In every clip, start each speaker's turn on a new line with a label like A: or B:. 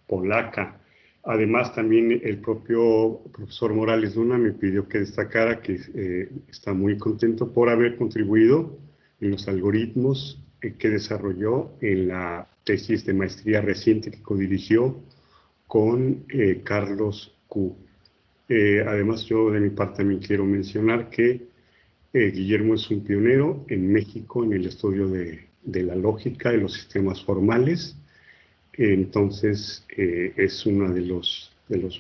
A: polaca. Además, también el propio profesor Morales Luna me pidió que destacara que está muy contento por haber contribuido en los algoritmos que desarrolló en la tesis de maestría reciente que codirigió con Carlos Q. Además, yo de mi parte también quiero mencionar que Guillermo es un pionero en México en el estudio de la lógica de los sistemas formales. Entonces, es uno de los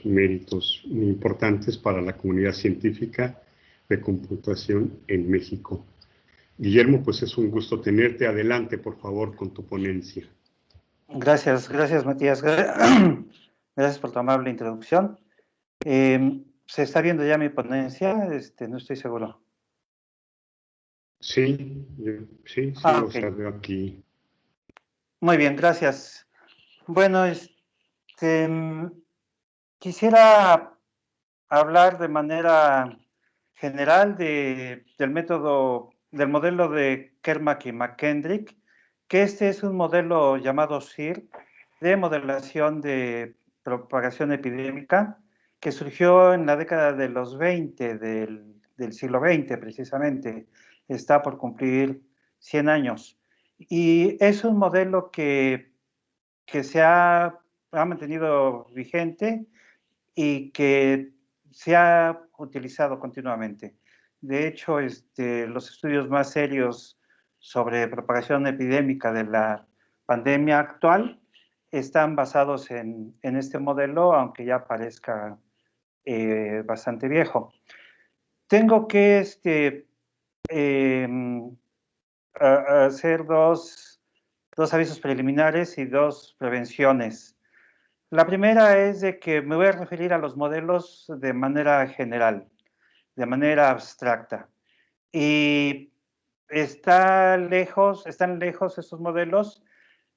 A: méritos muy importantes para la comunidad científica de computación en México. Guillermo, pues es un gusto tenerte. Adelante, por favor, con tu ponencia.
B: Gracias, Matías. Gracias por tu amable introducción. ¿Se está viendo ya mi ponencia? No estoy seguro.
A: Sí, sí,
B: Okay.
A: lo veo aquí.
B: Muy bien, gracias. Bueno, quisiera hablar de manera general del modelo de Kermack y McKendrick, que es un modelo llamado SIR de modelación de propagación epidémica que surgió en la década de los 20 del siglo XX, precisamente. Está por cumplir 100 años. Y es un modelo que se ha mantenido vigente y que se ha utilizado continuamente. De hecho, los estudios más serios sobre propagación epidémica de la pandemia actual están basados en este modelo, aunque ya parezca bastante viejo. Tengo que hacer dos avisos preliminares y dos prevenciones. La primera es de que me voy a referir a los modelos de manera general, de manera abstracta. Y están lejos estos modelos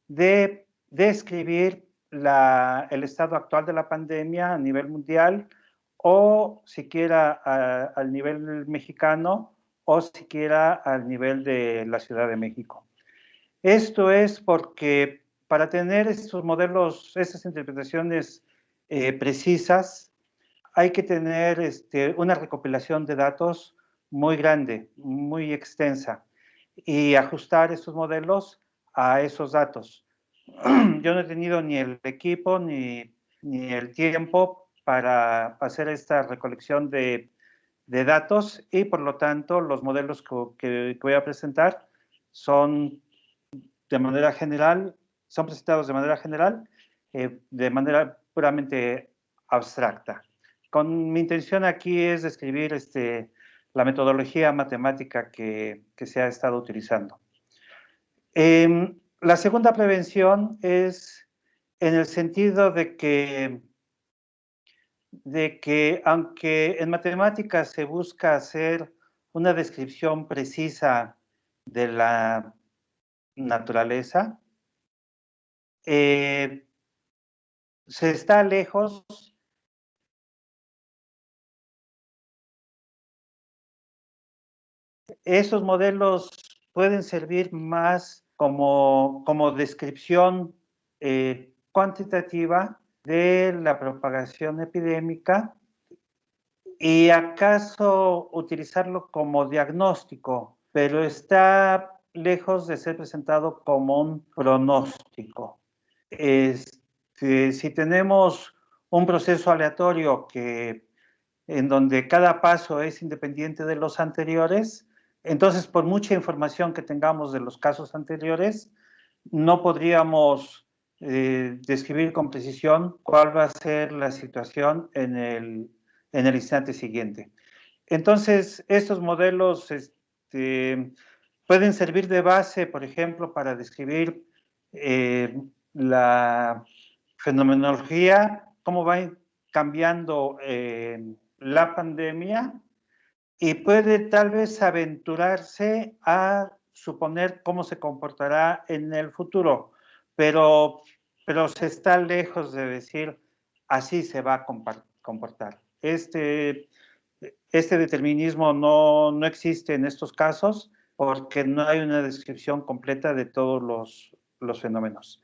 B: de describir el estado actual de la pandemia a nivel mundial o siquiera al nivel mexicano o siquiera al nivel de la Ciudad de México. Esto es porque para tener estos modelos, estas interpretaciones precisas, hay que tener una recopilación de datos muy grande, muy extensa, y ajustar estos modelos a esos datos. Yo no he tenido ni el equipo ni el tiempo para hacer esta recolección de datos y por lo tanto los modelos que voy a presentar son presentados de manera general, de manera puramente abstracta. Mi intención aquí es describir la metodología matemática que se ha estado utilizando. La segunda prevención es en el sentido de que aunque en matemáticas se busca hacer una descripción precisa de la naturaleza, se está lejos esos modelos pueden servir más como descripción cuantitativa de la propagación epidémica y acaso utilizarlo como diagnóstico, pero está lejos de ser presentado como un pronóstico. Si tenemos un proceso aleatorio en donde cada paso es independiente de los anteriores, entonces por mucha información que tengamos de los casos anteriores, no podríamos describir con precisión cuál va a ser la situación en el instante siguiente. Entonces, estos modelos pueden servir de base, por ejemplo, para describir la fenomenología, cómo va cambiando la pandemia, y puede tal vez aventurarse a suponer cómo se comportará en el futuro, pero se está lejos de decir así se va a comportar. Este determinismo no existe en estos casos porque no hay una descripción completa de todos los fenómenos.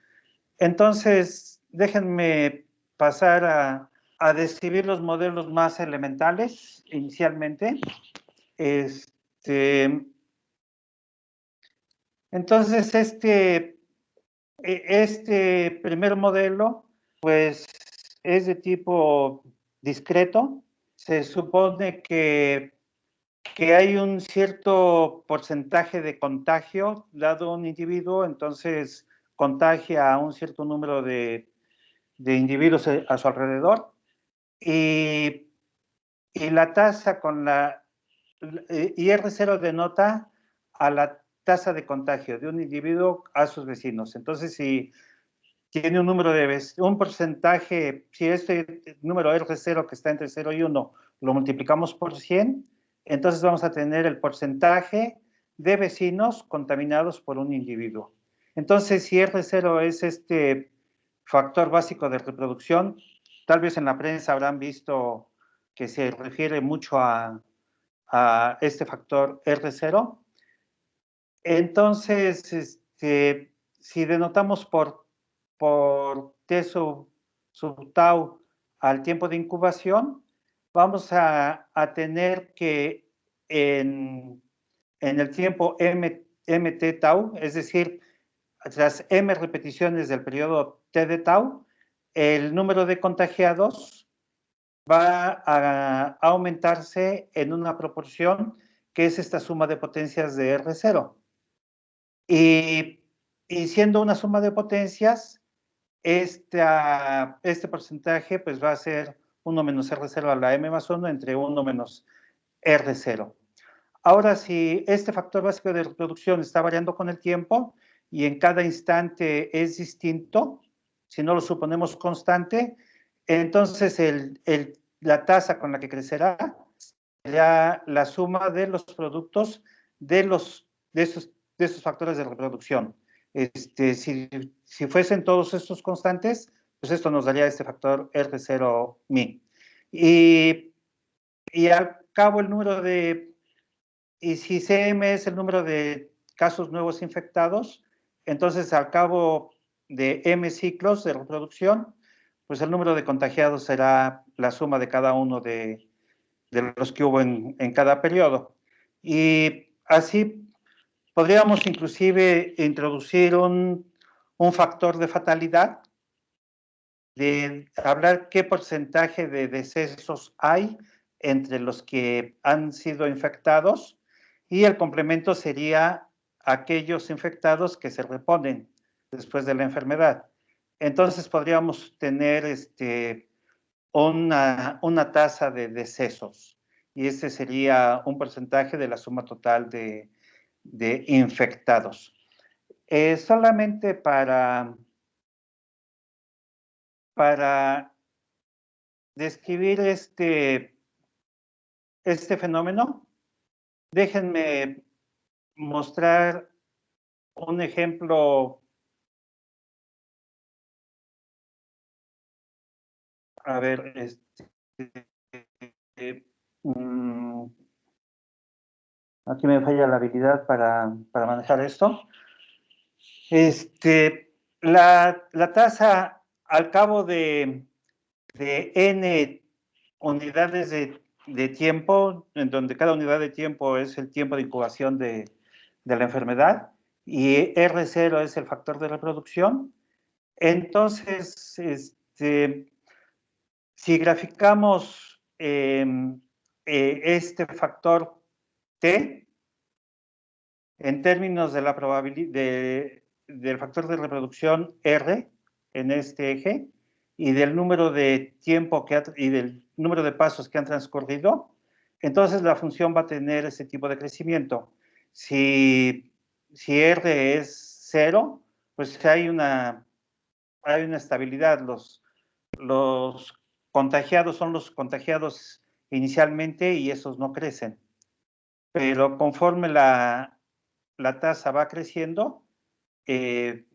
B: Entonces, déjenme pasar a describir los modelos más elementales inicialmente. Entonces, este primer modelo, pues, es de tipo discreto. Se supone que hay un cierto porcentaje de contagio dado un individuo, entonces contagia a un cierto número de individuos a su alrededor, y la tasa con y R0 denota a la tasa de contagio de un individuo a sus vecinos. Entonces, si tiene un porcentaje, si este número R0 que está entre 0 y 1 lo multiplicamos por 100, entonces vamos a tener el porcentaje de vecinos contaminados por un individuo. Entonces, si R0 es este factor básico de reproducción, tal vez en la prensa habrán visto que se refiere mucho a este factor R0. Entonces, si denotamos por T sub tau al tiempo de incubación, vamos a tener que en el tiempo mt tau, es decir, tras m repeticiones del periodo t de tau, el número de contagiados va a aumentarse en una proporción que es esta suma de potencias de R0. Y siendo una suma de potencias, este porcentaje pues va a ser 1 menos R0 a la m más 1 entre 1 menos R0. Ahora, si este factor básico de reproducción está variando con el tiempo y en cada instante es distinto, si no lo suponemos constante, entonces la tasa con la que crecerá será la suma de los productos de esos factores de reproducción. Si fuesen todos estos constantes, pues esto nos daría este factor R0 mi. Y al cabo el número y si CM es el número de casos nuevos infectados, entonces al cabo de M ciclos de reproducción, pues el número de contagiados será la suma de cada uno de los que hubo en cada periodo. Y así podríamos inclusive introducir un factor de fatalidad, de hablar qué porcentaje de decesos hay entre los que han sido infectados, y el complemento sería aquellos infectados que se reponen después de la enfermedad. Entonces podríamos tener una tasa de decesos, y ese sería un porcentaje de la suma total de infectados. Solamente para describir este fenómeno, déjenme mostrar un ejemplo. A ver, aquí me falla la habilidad para manejar esto. La tasa al cabo de n unidades de tiempo, en donde cada unidad de tiempo es el tiempo de incubación de la enfermedad, y R0 es el factor de reproducción. Entonces, si graficamos este factor T en términos de la probabilidad del factor de reproducción R en este eje, y del número de tiempo y del número de pasos que han transcurrido, entonces la función va a tener ese tipo de crecimiento. Si R es 0, pues hay una estabilidad. Los contagiados son los contagiados inicialmente y esos no crecen. Pero conforme la tasa va creciendo, el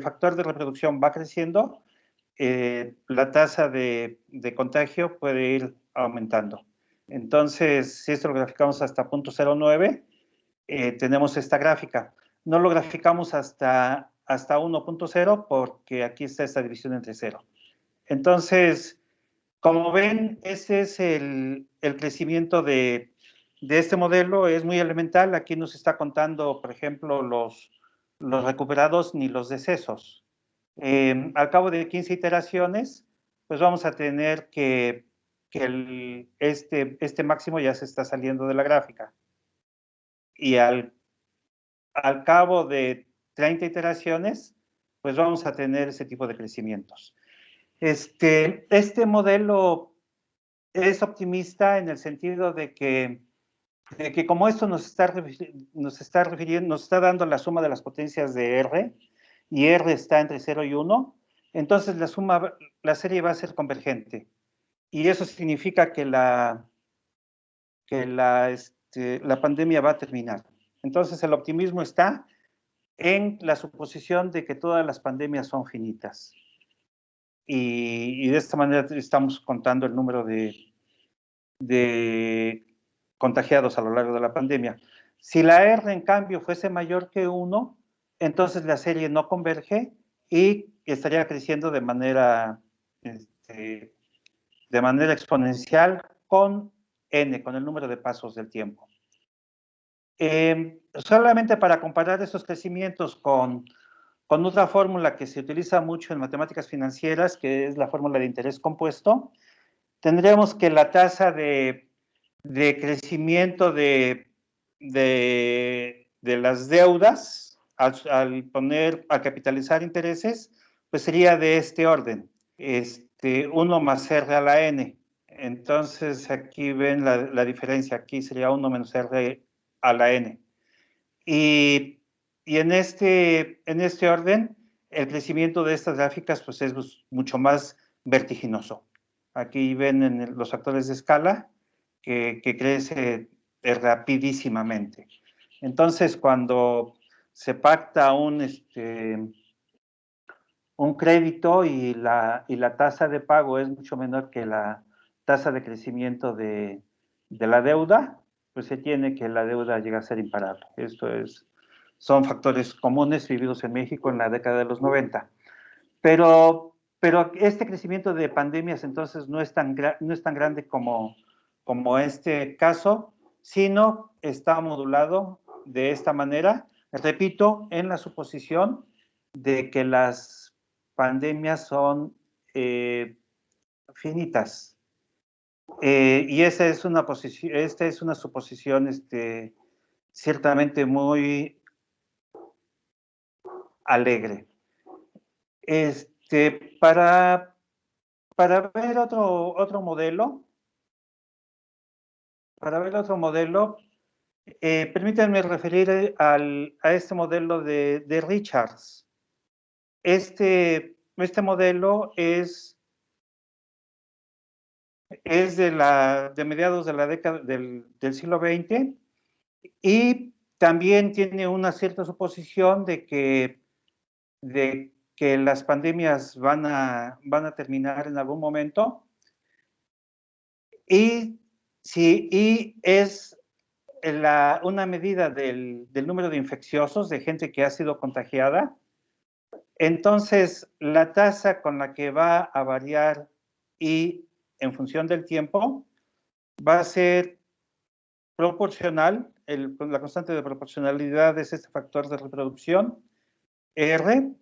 B: factor de reproducción va creciendo, la tasa de contagio puede ir aumentando. Entonces, si esto lo graficamos hasta 0.09, tenemos esta gráfica. No lo graficamos hasta hasta 1.0 porque aquí está esta división entre 0. Entonces, como ven, ese es el crecimiento de este modelo, es muy elemental. Aquí nos está contando, por ejemplo, los recuperados ni los decesos. Al cabo de 15 iteraciones, pues vamos a tener que este máximo ya se está saliendo de la gráfica. Y al cabo de 30 iteraciones, pues vamos a tener ese tipo de crecimientos. Este modelo es optimista en el sentido de que como esto nos está dando la suma de las potencias de R, y R está entre 0 y 1, entonces la serie va a ser convergente. Y eso significa que la pandemia va a terminar. Entonces el optimismo está en la suposición de que todas las pandemias son finitas. Y de esta manera estamos contando el número de contagiados a lo largo de la pandemia. Si la R, en cambio, fuese mayor que 1, entonces la serie no converge y estaría creciendo de manera exponencial con n, con el número de pasos del tiempo. Solamente para comparar estos crecimientos con otra fórmula que se utiliza mucho en matemáticas financieras, que es la fórmula de interés compuesto, tendríamos que la tasa de crecimiento de las deudas al capitalizar intereses, pues sería de este orden, 1 más R a la N. Entonces aquí ven la diferencia, aquí sería 1 menos R a la N. Y en este orden, el crecimiento de estas gráficas pues es mucho más vertiginoso. Aquí ven en los factores de escala que crece rapidísimamente. Entonces, cuando se pacta un crédito y la tasa de pago es mucho menor que la tasa de crecimiento de la deuda, pues se tiene que la deuda llega a ser imparable. Son factores comunes vividos en México en la década de los 90. Pero este crecimiento de pandemias entonces no es tan grande como este caso, sino está modulado de esta manera, repito, en la suposición de que las pandemias son finitas. Y esta es una suposición ciertamente muy alegre. Para ver otro modelo, permítanme referir a este modelo de Richards. Este modelo es de mediados de la década del siglo XX y también tiene una cierta suposición de que las pandemias van a terminar en algún momento, y es una medida del número de infecciosos, de gente que ha sido contagiada. Entonces, la tasa con la que va a variar y en función del tiempo va a ser proporcional. La constante de proporcionalidad es este factor de reproducción, R,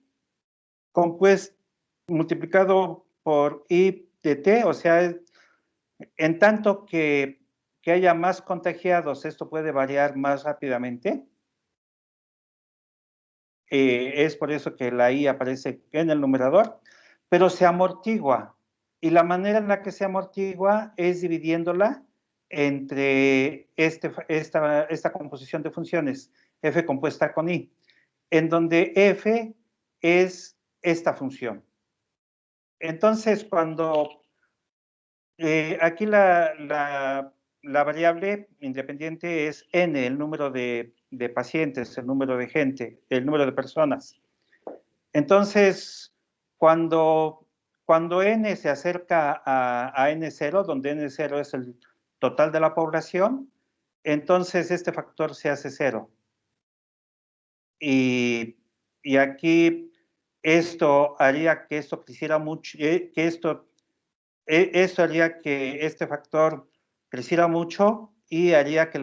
B: multiplicado por I de T, o sea, en tanto que haya más contagiados, esto puede variar más rápidamente. Es por eso que la I aparece en el numerador, pero se amortigua. Y la manera en la que se amortigua es dividiéndola entre esta composición de funciones, f compuesta con i, en donde f es esta función. Entonces, cuando aquí la variable independiente es n, el número de pacientes, el número de gente, el número de personas. Entonces, cuando n se acerca a n0, donde n0 es el total de la población, entonces este factor se hace 0. Y Y aquí esto haría que esto creciera mucho, esto haría que este factor creciera mucho y haría que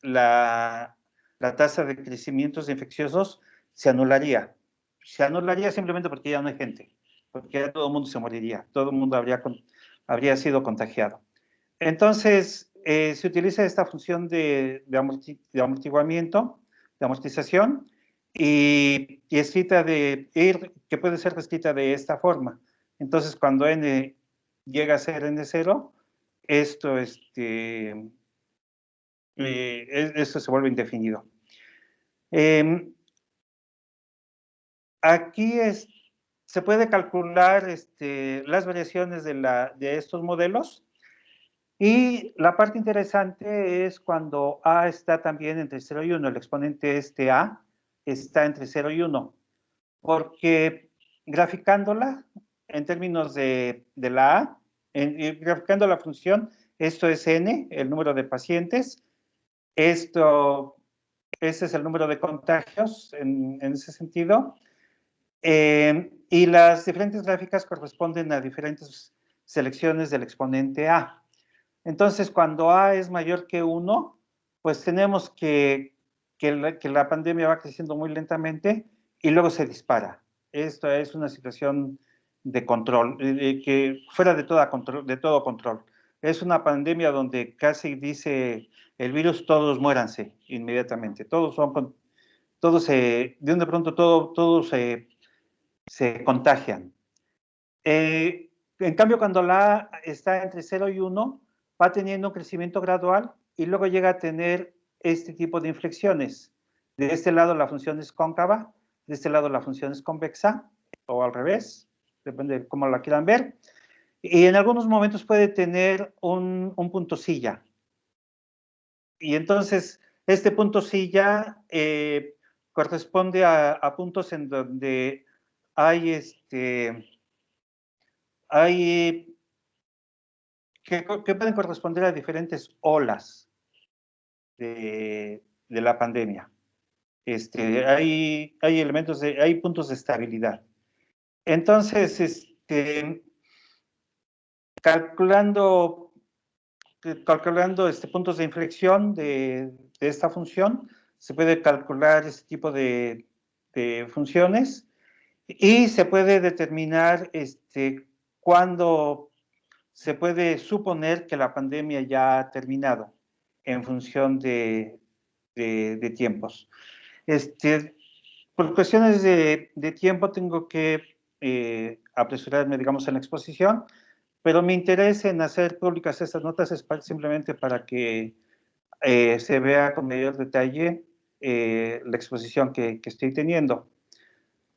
B: la tasa de crecimientos infecciosos se anularía. Se anularía simplemente porque ya no hay gente, porque ya todo el mundo se moriría, todo el mundo habría sido contagiado. Entonces, se utiliza esta función de amortiguamiento, de amortización, y escrita que puede ser escrita de esta forma. Entonces, cuando n llega a ser n0, esto, esto se vuelve indefinido. Aquí se puede calcular las variaciones de estos modelos. Y la parte interesante es cuando A está también entre 0 y 1, el exponente A está entre 0 y 1, porque graficándola en términos de la A, graficando la función, esto es n, el número de pacientes, este es el número de contagios en ese sentido, y las diferentes gráficas corresponden a diferentes selecciones del exponente A. Entonces, cuando A es mayor que 1, pues tenemos que la pandemia va creciendo muy lentamente y luego se dispara. Esto es una situación de control, que fuera de todo control. Es una pandemia donde casi dice el virus, todos muéranse inmediatamente. De un de pronto todos se contagian. En cambio, cuando la A está entre 0 y 1, va teniendo un crecimiento gradual y luego llega a tener este tipo de inflexiones. De este lado la función es cóncava, de este lado la función es convexa, o al revés, depende de cómo la quieran ver. Y en algunos momentos puede tener un punto silla. Y entonces, este punto silla corresponde a puntos en donde hay que pueden corresponder a diferentes olas de la pandemia. Hay elementos hay puntos de estabilidad. Entonces, calculando puntos de inflexión de esta función, se puede calcular este tipo de funciones y se puede determinar cuándo se puede suponer que la pandemia ya ha terminado en función de tiempos. Por cuestiones de tiempo tengo que apresurarme, digamos, en la exposición, pero mi interés en hacer públicas estas notas es simplemente para que se vea con mayor detalle la exposición que estoy teniendo.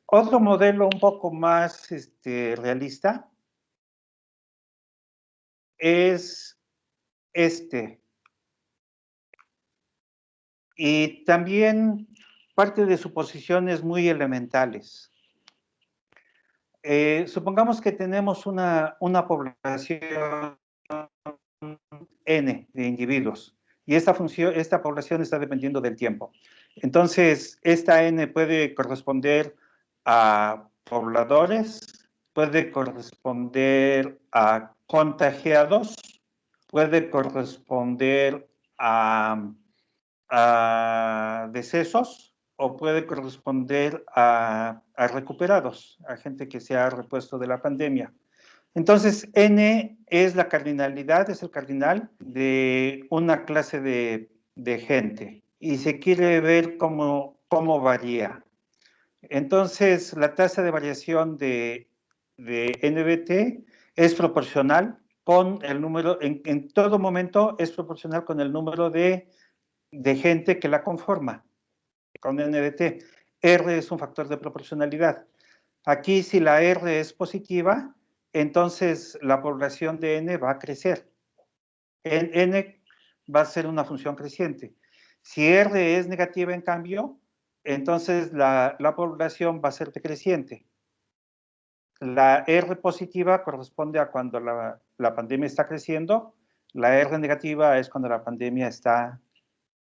B: Otro modelo un poco más realista es y también parte de suposiciones muy elementales. Supongamos que tenemos una población N de individuos y esta población está dependiendo del tiempo. Entonces, esta N puede corresponder a pobladores, puede corresponder a contagiados, puede corresponder a decesos o puede corresponder a recuperados, a gente que se ha repuesto de la pandemia. Entonces, N es la cardinalidad, es el cardinal de una clase de gente y se quiere ver cómo varía. Entonces, la tasa de variación de NBT es proporcional con el número, en todo momento es proporcional con el número de gente que la conforma con NBT. R es un factor de proporcionalidad. Aquí, si la R es positiva, entonces la población de N va a crecer. N va a ser una función creciente. Si R es negativa, en cambio, entonces la población va a ser decreciente. La R positiva corresponde a cuando la pandemia está creciendo. La R negativa es cuando la pandemia está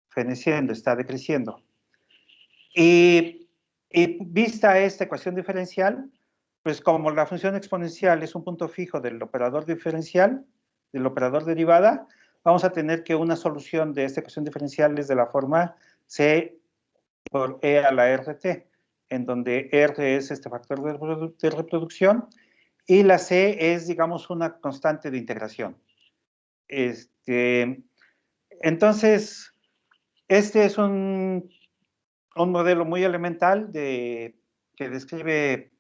B: feneciendo, está decreciendo. Y Y vista esta ecuación diferencial, pues como la función exponencial es un punto fijo del operador diferencial, del operador derivada, vamos a tener que una solución de esta ecuación diferencial es de la forma C por E a la RT, en donde R es este factor de reproducción y la C es, digamos, una constante de integración. Entonces, este es un modelo muy elemental que describe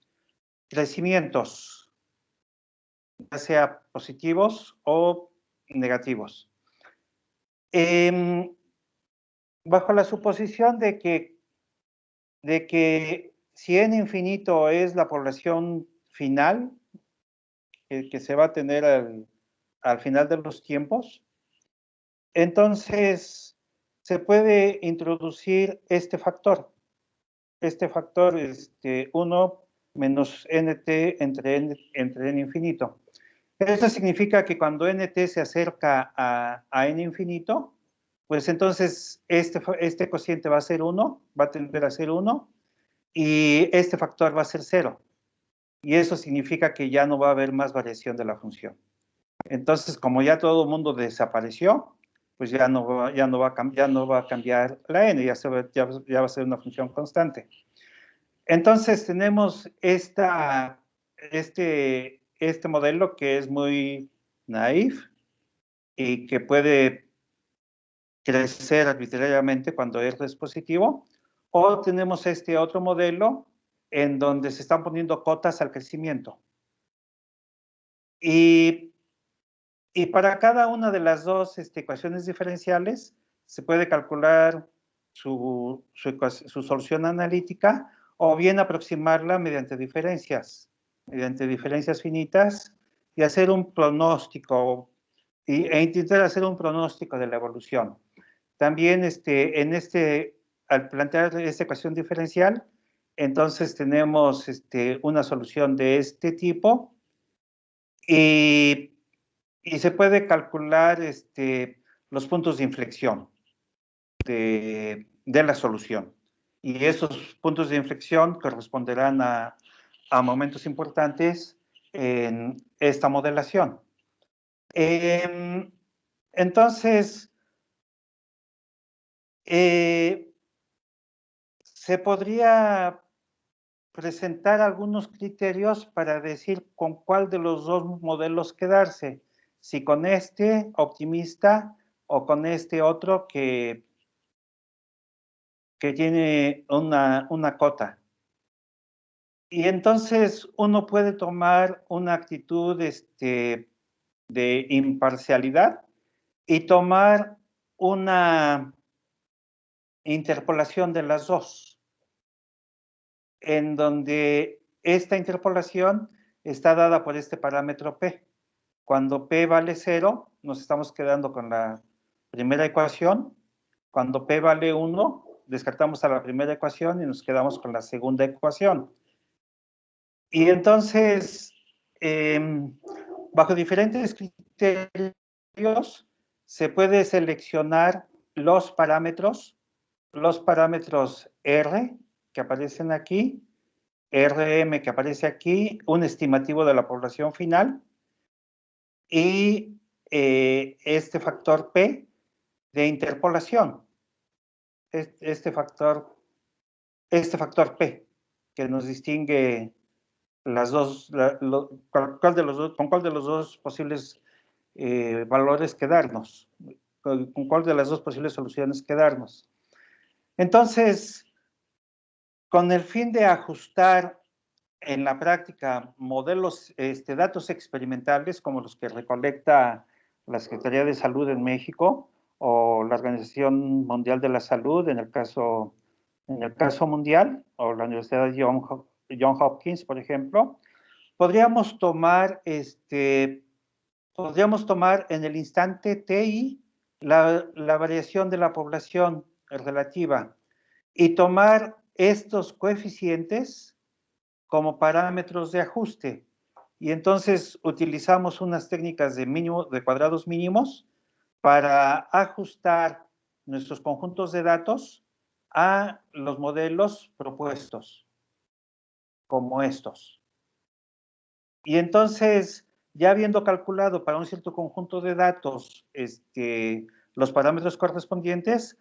B: crecimientos, ya sea positivos o negativos. Bajo la suposición de que si n infinito es la población final que se va a tener al final de los tiempos, entonces se puede introducir este factor 1 menos nt entre n infinito. Esto significa que cuando nt se acerca a n infinito, pues entonces este cociente va a ser 1, va a tender a ser 1, y este factor va a ser 0. Y eso significa que ya no va a haber más variación de la función. Entonces, como ya todo el mundo desapareció, pues ya no va a cambiar la n, ya va a ser una función constante. Entonces tenemos este modelo que es muy naif y que puede crecer arbitrariamente cuando R es positivo, o tenemos este otro modelo en donde se están poniendo cotas al crecimiento. Y para cada una de las dos ecuaciones diferenciales se puede calcular su solución analítica o bien aproximarla mediante diferencias finitas y hacer un pronóstico e intentar hacer un pronóstico de la evolución. También al plantear esta ecuación diferencial, entonces tenemos una solución de este tipo y se puede calcular los puntos de inflexión de la solución. Y esos puntos de inflexión corresponderán a momentos importantes en esta modelación. Entonces, se podría presentar algunos criterios para decir con cuál de los dos modelos quedarse, si con este optimista o con este otro que tiene una cota. Y entonces uno puede tomar una actitud de imparcialidad y tomar una interpolación de las dos, en donde esta interpolación está dada por este parámetro P. Cuando P vale 0, nos estamos quedando con la primera ecuación. Cuando P vale 1, descartamos a la primera ecuación y nos quedamos con la segunda ecuación. Y entonces, bajo diferentes criterios, se puede seleccionar los parámetros R, que aparecen aquí, RM, que aparece aquí, un estimativo de la población final, y este factor P de interpolación, este factor P, que nos distingue las dos, con cuál de los dos posibles valores quedarnos, con cuál de las dos posibles soluciones quedarnos. Entonces, con el fin de ajustar en la práctica modelos, datos experimentales como los que recolecta la Secretaría de Salud en México o la Organización Mundial de la Salud en el caso mundial, o la Universidad de Johns Hopkins, por ejemplo, podríamos tomar en el instante TI la variación de la población relativa y tomar estos coeficientes como parámetros de ajuste. Y entonces utilizamos unas técnicas de cuadrados mínimos para ajustar nuestros conjuntos de datos a los modelos propuestos. como estos. Y entonces, ya habiendo calculado para un cierto conjunto de datos los parámetros correspondientes,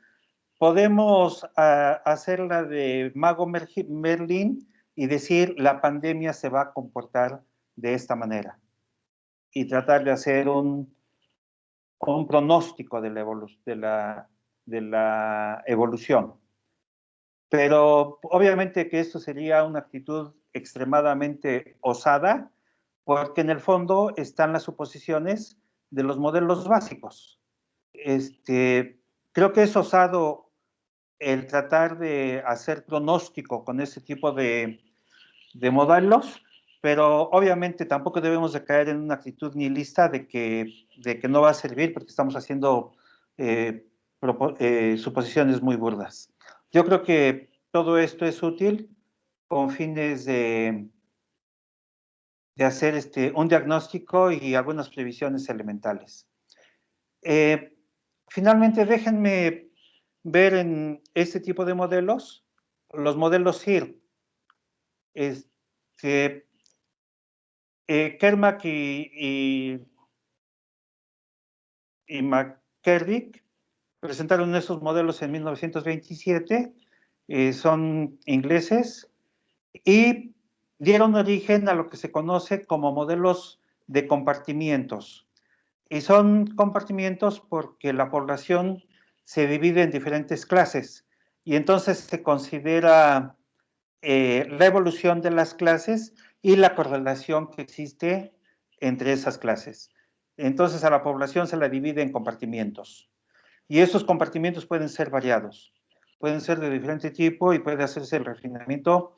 B: podemos hacer la de Mago Merlin y decir la pandemia se va a comportar de esta manera y tratar de hacer un pronóstico de la evolución. Pero obviamente que esto sería una actitud extremadamente osada, porque en el fondo están las suposiciones de los modelos básicos. Creo que es osado el tratar de hacer pronóstico con ese tipo de modelos, pero obviamente tampoco debemos de caer en una actitud nihilista de que no va a servir porque estamos haciendo suposiciones muy burdas. Yo creo que todo esto es útil con fines de hacer un diagnóstico y algunas previsiones elementales. Finalmente, déjenme ver en este tipo de modelos, los modelos SIR. Kermack y McKerdick presentaron estos modelos en 1927, son ingleses, y dieron origen a lo que se conoce como modelos de compartimientos. Y son compartimientos porque la población se divide en diferentes clases, y entonces se considera la evolución de las clases y la correlación que existe entre esas clases. Entonces a la población se la divide en compartimientos. Y esos compartimientos pueden ser variados. Pueden ser de diferente tipo y puede hacerse el refinamiento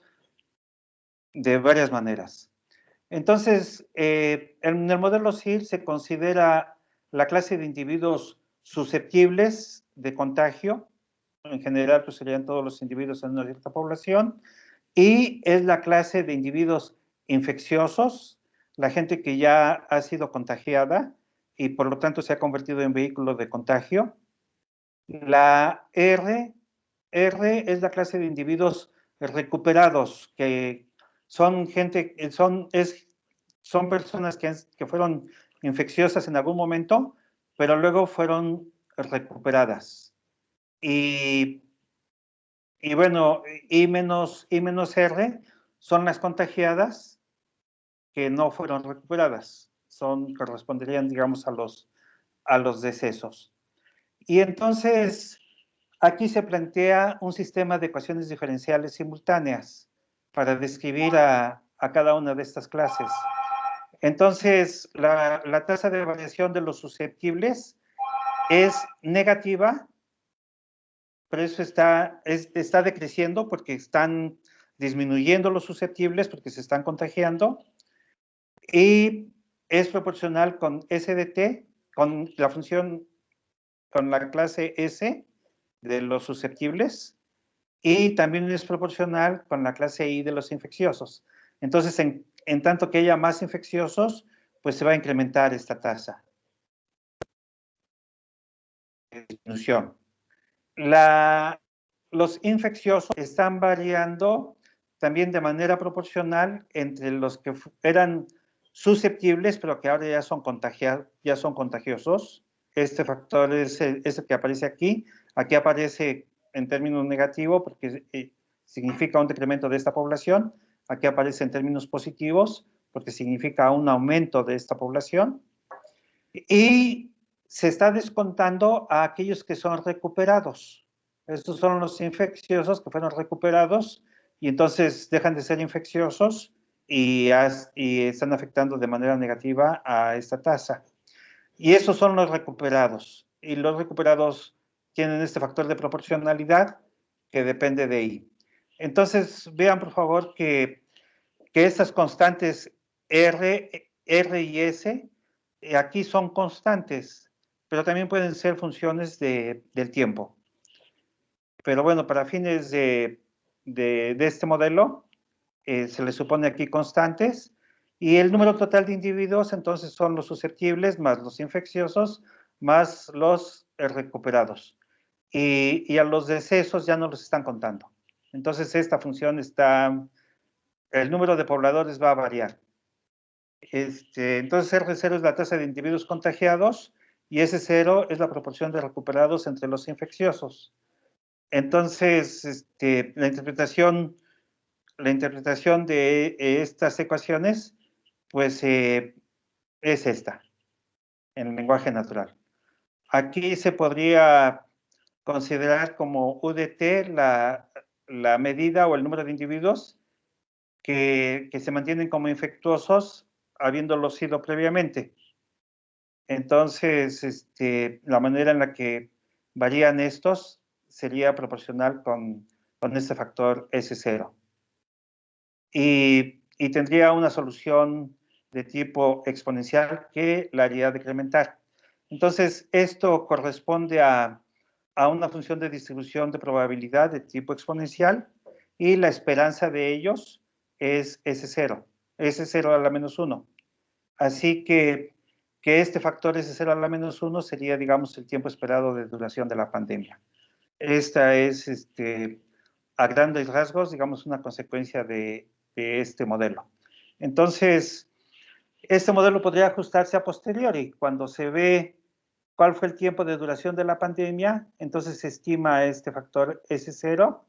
B: de varias maneras. Entonces, en el modelo SIR se considera la clase de individuos susceptibles de contagio. En general, pues serían todos los individuos en una cierta población. Y es la clase de individuos infecciosos, la gente que ya ha sido contagiada y por lo tanto se ha convertido en vehículo de contagio. La R es la clase de individuos recuperados, que son gente, son personas que fueron infecciosas en algún momento, pero luego fueron recuperadas. Y bueno, I menos R son las contagiadas que no fueron recuperadas. Corresponderían, digamos, a los decesos. Y entonces, aquí se plantea un sistema de ecuaciones diferenciales simultáneas para describir a cada una de estas clases. Entonces, la tasa de variación de los susceptibles es negativa, pero eso está decreciendo porque están disminuyendo los susceptibles porque se están contagiando, y es proporcional con S de t, con la función, con la clase S de los susceptibles, y también es proporcional con la clase I de los infecciosos. Entonces, en tanto que haya más infecciosos, pues se va a incrementar esta tasa de disminución. Los infecciosos están variando también de manera proporcional entre los que eran susceptibles, pero que ahora ya son contagiosos. Este factor es el que aparece aquí. Aquí aparece en términos negativos porque significa un decremento de esta población. Aquí aparece en términos positivos porque significa un aumento de esta población. Y se está descontando a aquellos que son recuperados. Estos son los infecciosos que fueron recuperados y entonces dejan de ser infecciosos y están afectando de manera negativa a esta tasa. Y esos son los recuperados. Y los recuperados tienen este factor de proporcionalidad que depende de I. Entonces, vean por favor que estas constantes R y S aquí son constantes, pero también pueden ser funciones del tiempo. Pero bueno, para fines de este modelo, se le supone aquí constantes, y el número total de individuos entonces son los susceptibles más los infecciosos más los recuperados. Y a los decesos ya no los están contando. Entonces esta función está el número de pobladores va a variar. Entonces, R0 es la tasa de individuos contagiados y S0 es la proporción de recuperados entre los infecciosos. Entonces, la interpretación de estas ecuaciones, pues, es esta, en el lenguaje natural. Aquí se podría considerar como UDT la medida o el número de individuos que se mantienen como infectuosos habiéndolos sido previamente. Entonces, la manera en la que varían estos sería proporcional con este factor S0. Y tendría una solución de tipo exponencial que la haría decrementar. Entonces, esto corresponde a una función de distribución de probabilidad de tipo exponencial y la esperanza de ellos es S0, S0 a la menos 1. Así que este factor S0 a la menos 1 sería, digamos, el tiempo esperado de duración de la pandemia. Esta es, a grandes rasgos, digamos, una consecuencia de este modelo. Entonces, este modelo podría ajustarse a posteriori. Cuando se ve cuál fue el tiempo de duración de la pandemia, entonces se estima este factor S0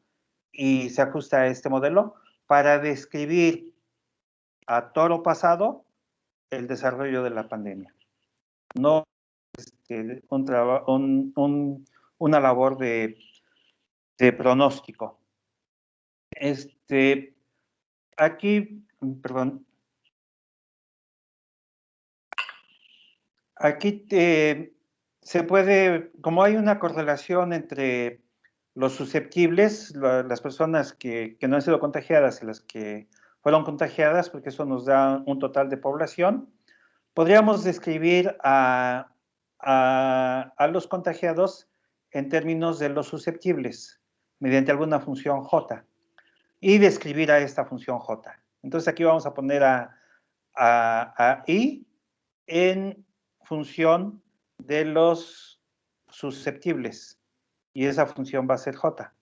B: y se ajusta a este modelo para describir a toro pasado el desarrollo de la pandemia. No una labor de pronóstico. Aquí, perdón, aquí se puede, como hay una correlación entre los susceptibles, las personas que no han sido contagiadas y las que fueron contagiadas, porque eso nos da un total de población, podríamos describir a los contagiados en términos de los susceptibles, mediante alguna función J, y describir a esta función J. Entonces aquí vamos a poner a I en función de los susceptibles, y esa función va a ser J.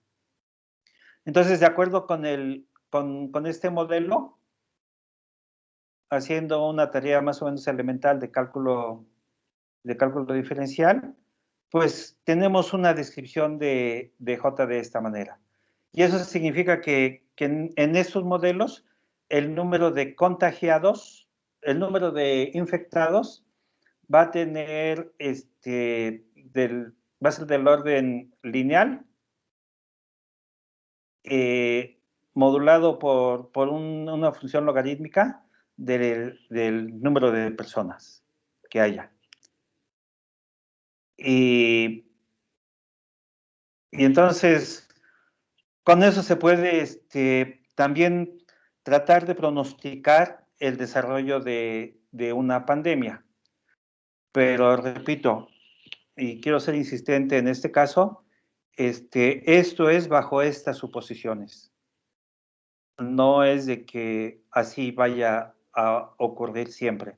B: Entonces, de acuerdo con este modelo, haciendo una tarea más o menos elemental de cálculo diferencial, pues tenemos una descripción de J de esta manera. Y eso significa que en estos modelos, el número de contagiados, el número de infectados, va a tener, va a ser del orden lineal, modulado por una función logarítmica del número de personas que haya. Y entonces, con eso se puede también tratar de pronosticar el desarrollo de una pandemia. Pero repito, y quiero ser insistente en este caso, esto es bajo estas suposiciones. No es de que así vaya a ocurrir siempre.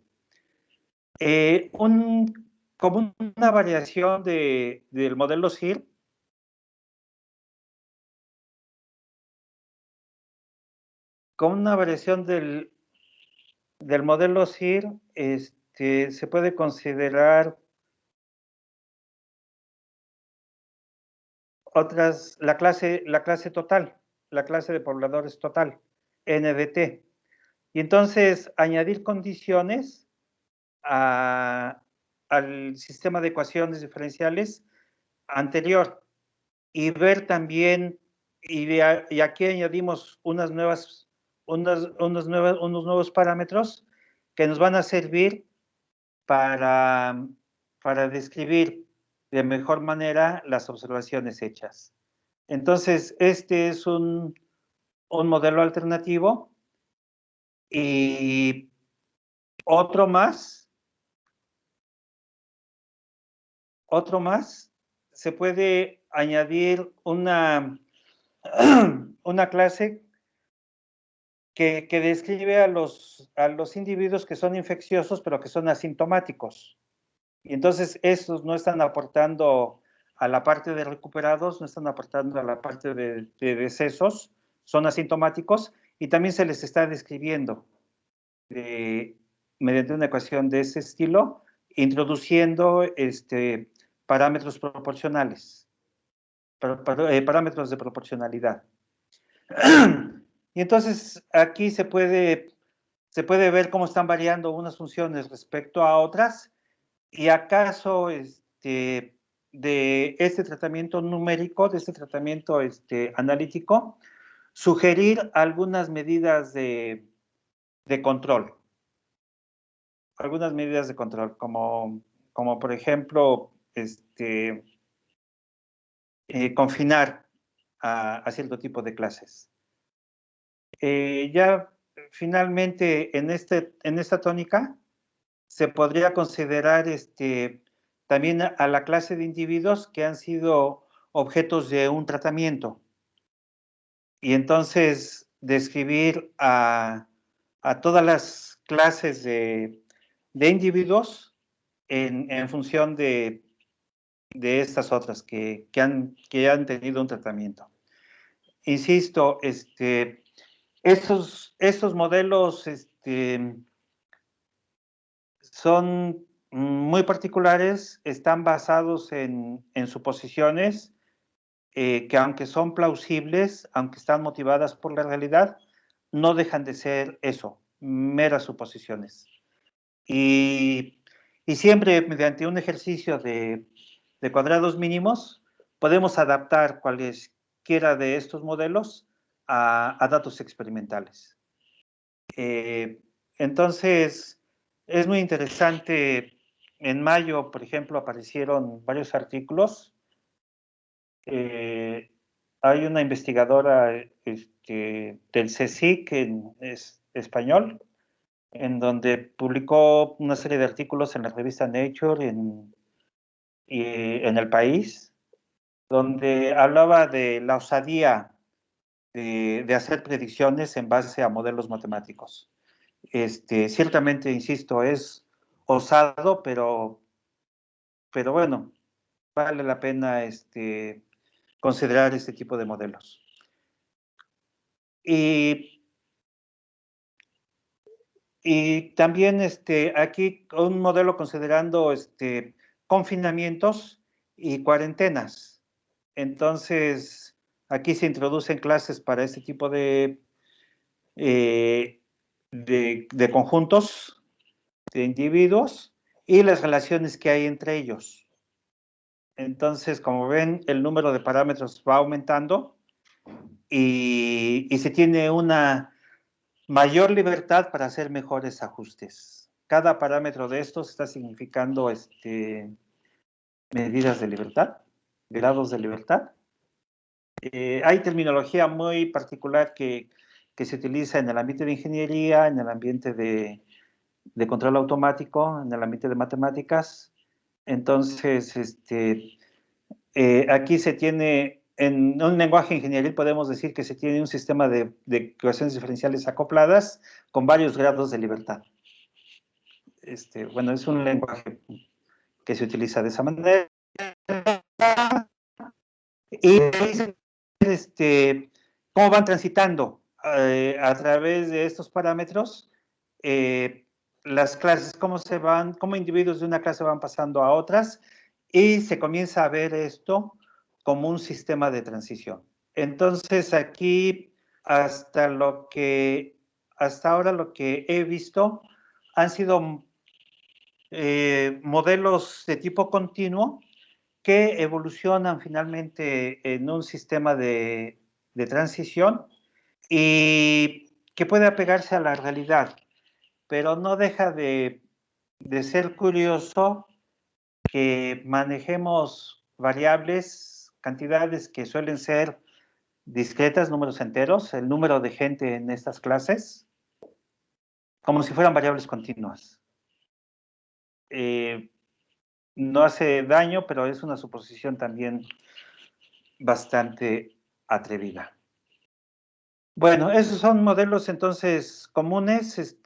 B: Como una variación del modelo SIR, como una variación del modelo SIR, se puede considerar la clase total, la clase de pobladores total, NDT. Y entonces añadir condiciones al sistema de ecuaciones diferenciales anterior y ver también, y aquí añadimos unos nuevos parámetros que nos van a servir para describir de mejor manera las observaciones hechas. Entonces, este es un modelo alternativo y otro más, se puede añadir una clase que describe a los individuos que son infecciosos, pero que son asintomáticos. Y entonces estos no están aportando a la parte de recuperados, no están aportando a la parte de decesos, son asintomáticos, y también se les está describiendo mediante una ecuación de ese estilo, introduciendo parámetros proporcionales, parámetros de proporcionalidad. Y entonces aquí se puede ver cómo están variando unas funciones respecto a otras, y acaso de este tratamiento numérico, de este tratamiento analítico, sugerir algunas medidas de control. Algunas medidas de control, como por ejemplo, confinar a cierto tipo de clases. Ya finalmente en esta tónica se podría considerar también a la clase de individuos que han sido objetos de un tratamiento. Y entonces describir a todas las clases de individuos en función de estas otras que han tenido un tratamiento. Insisto, estos modelos son muy particulares, están basados en suposiciones que aunque son plausibles, aunque están motivadas por la realidad, no dejan de ser eso, meras suposiciones. Y siempre mediante un ejercicio de cuadrados mínimos podemos adaptar cualesquiera de estos modelos a datos experimentales. Entonces, es muy interesante. En mayo, por ejemplo, aparecieron varios artículos. Hay una investigadora del CSIC, es español, en donde publicó una serie de artículos en la revista Nature y en El País, donde hablaba de la osadía de hacer predicciones en base a modelos matemáticos. Ciertamente, insisto, es osado, pero bueno, vale la pena considerar este tipo de modelos. Y también aquí un modelo considerando confinamientos y cuarentenas. Entonces, aquí se introducen clases para este tipo de conjuntos de individuos y las relaciones que hay entre ellos. Entonces, como ven, el número de parámetros va aumentando y se tiene una mayor libertad para hacer mejores ajustes. Cada parámetro de estos está significando medidas de libertad, grados de libertad. Hay terminología muy particular que se utiliza en el ambiente de ingeniería, en el ambiente de control automático, en el ambiente de matemáticas. Entonces, aquí se tiene, en un lenguaje ingenieril podemos decir que se tiene un sistema de ecuaciones diferenciales acopladas con varios grados de libertad. Bueno, es un lenguaje que se utiliza de esa manera. Y cómo van transitando a través de estos parámetros las clases, cómo individuos de una clase van pasando a otras, y se comienza a ver esto como un sistema de transición. Entonces aquí, hasta ahora lo que he visto han sido modelos de tipo continuo que evolucionan finalmente en un sistema de transición y que puede apegarse a la realidad, pero no deja de ser curioso que manejemos variables, cantidades que suelen ser discretas, números enteros, el número de gente en estas clases, como si fueran variables continuas. No hace daño, pero es una suposición también bastante atrevida. Bueno, esos son modelos entonces comunes.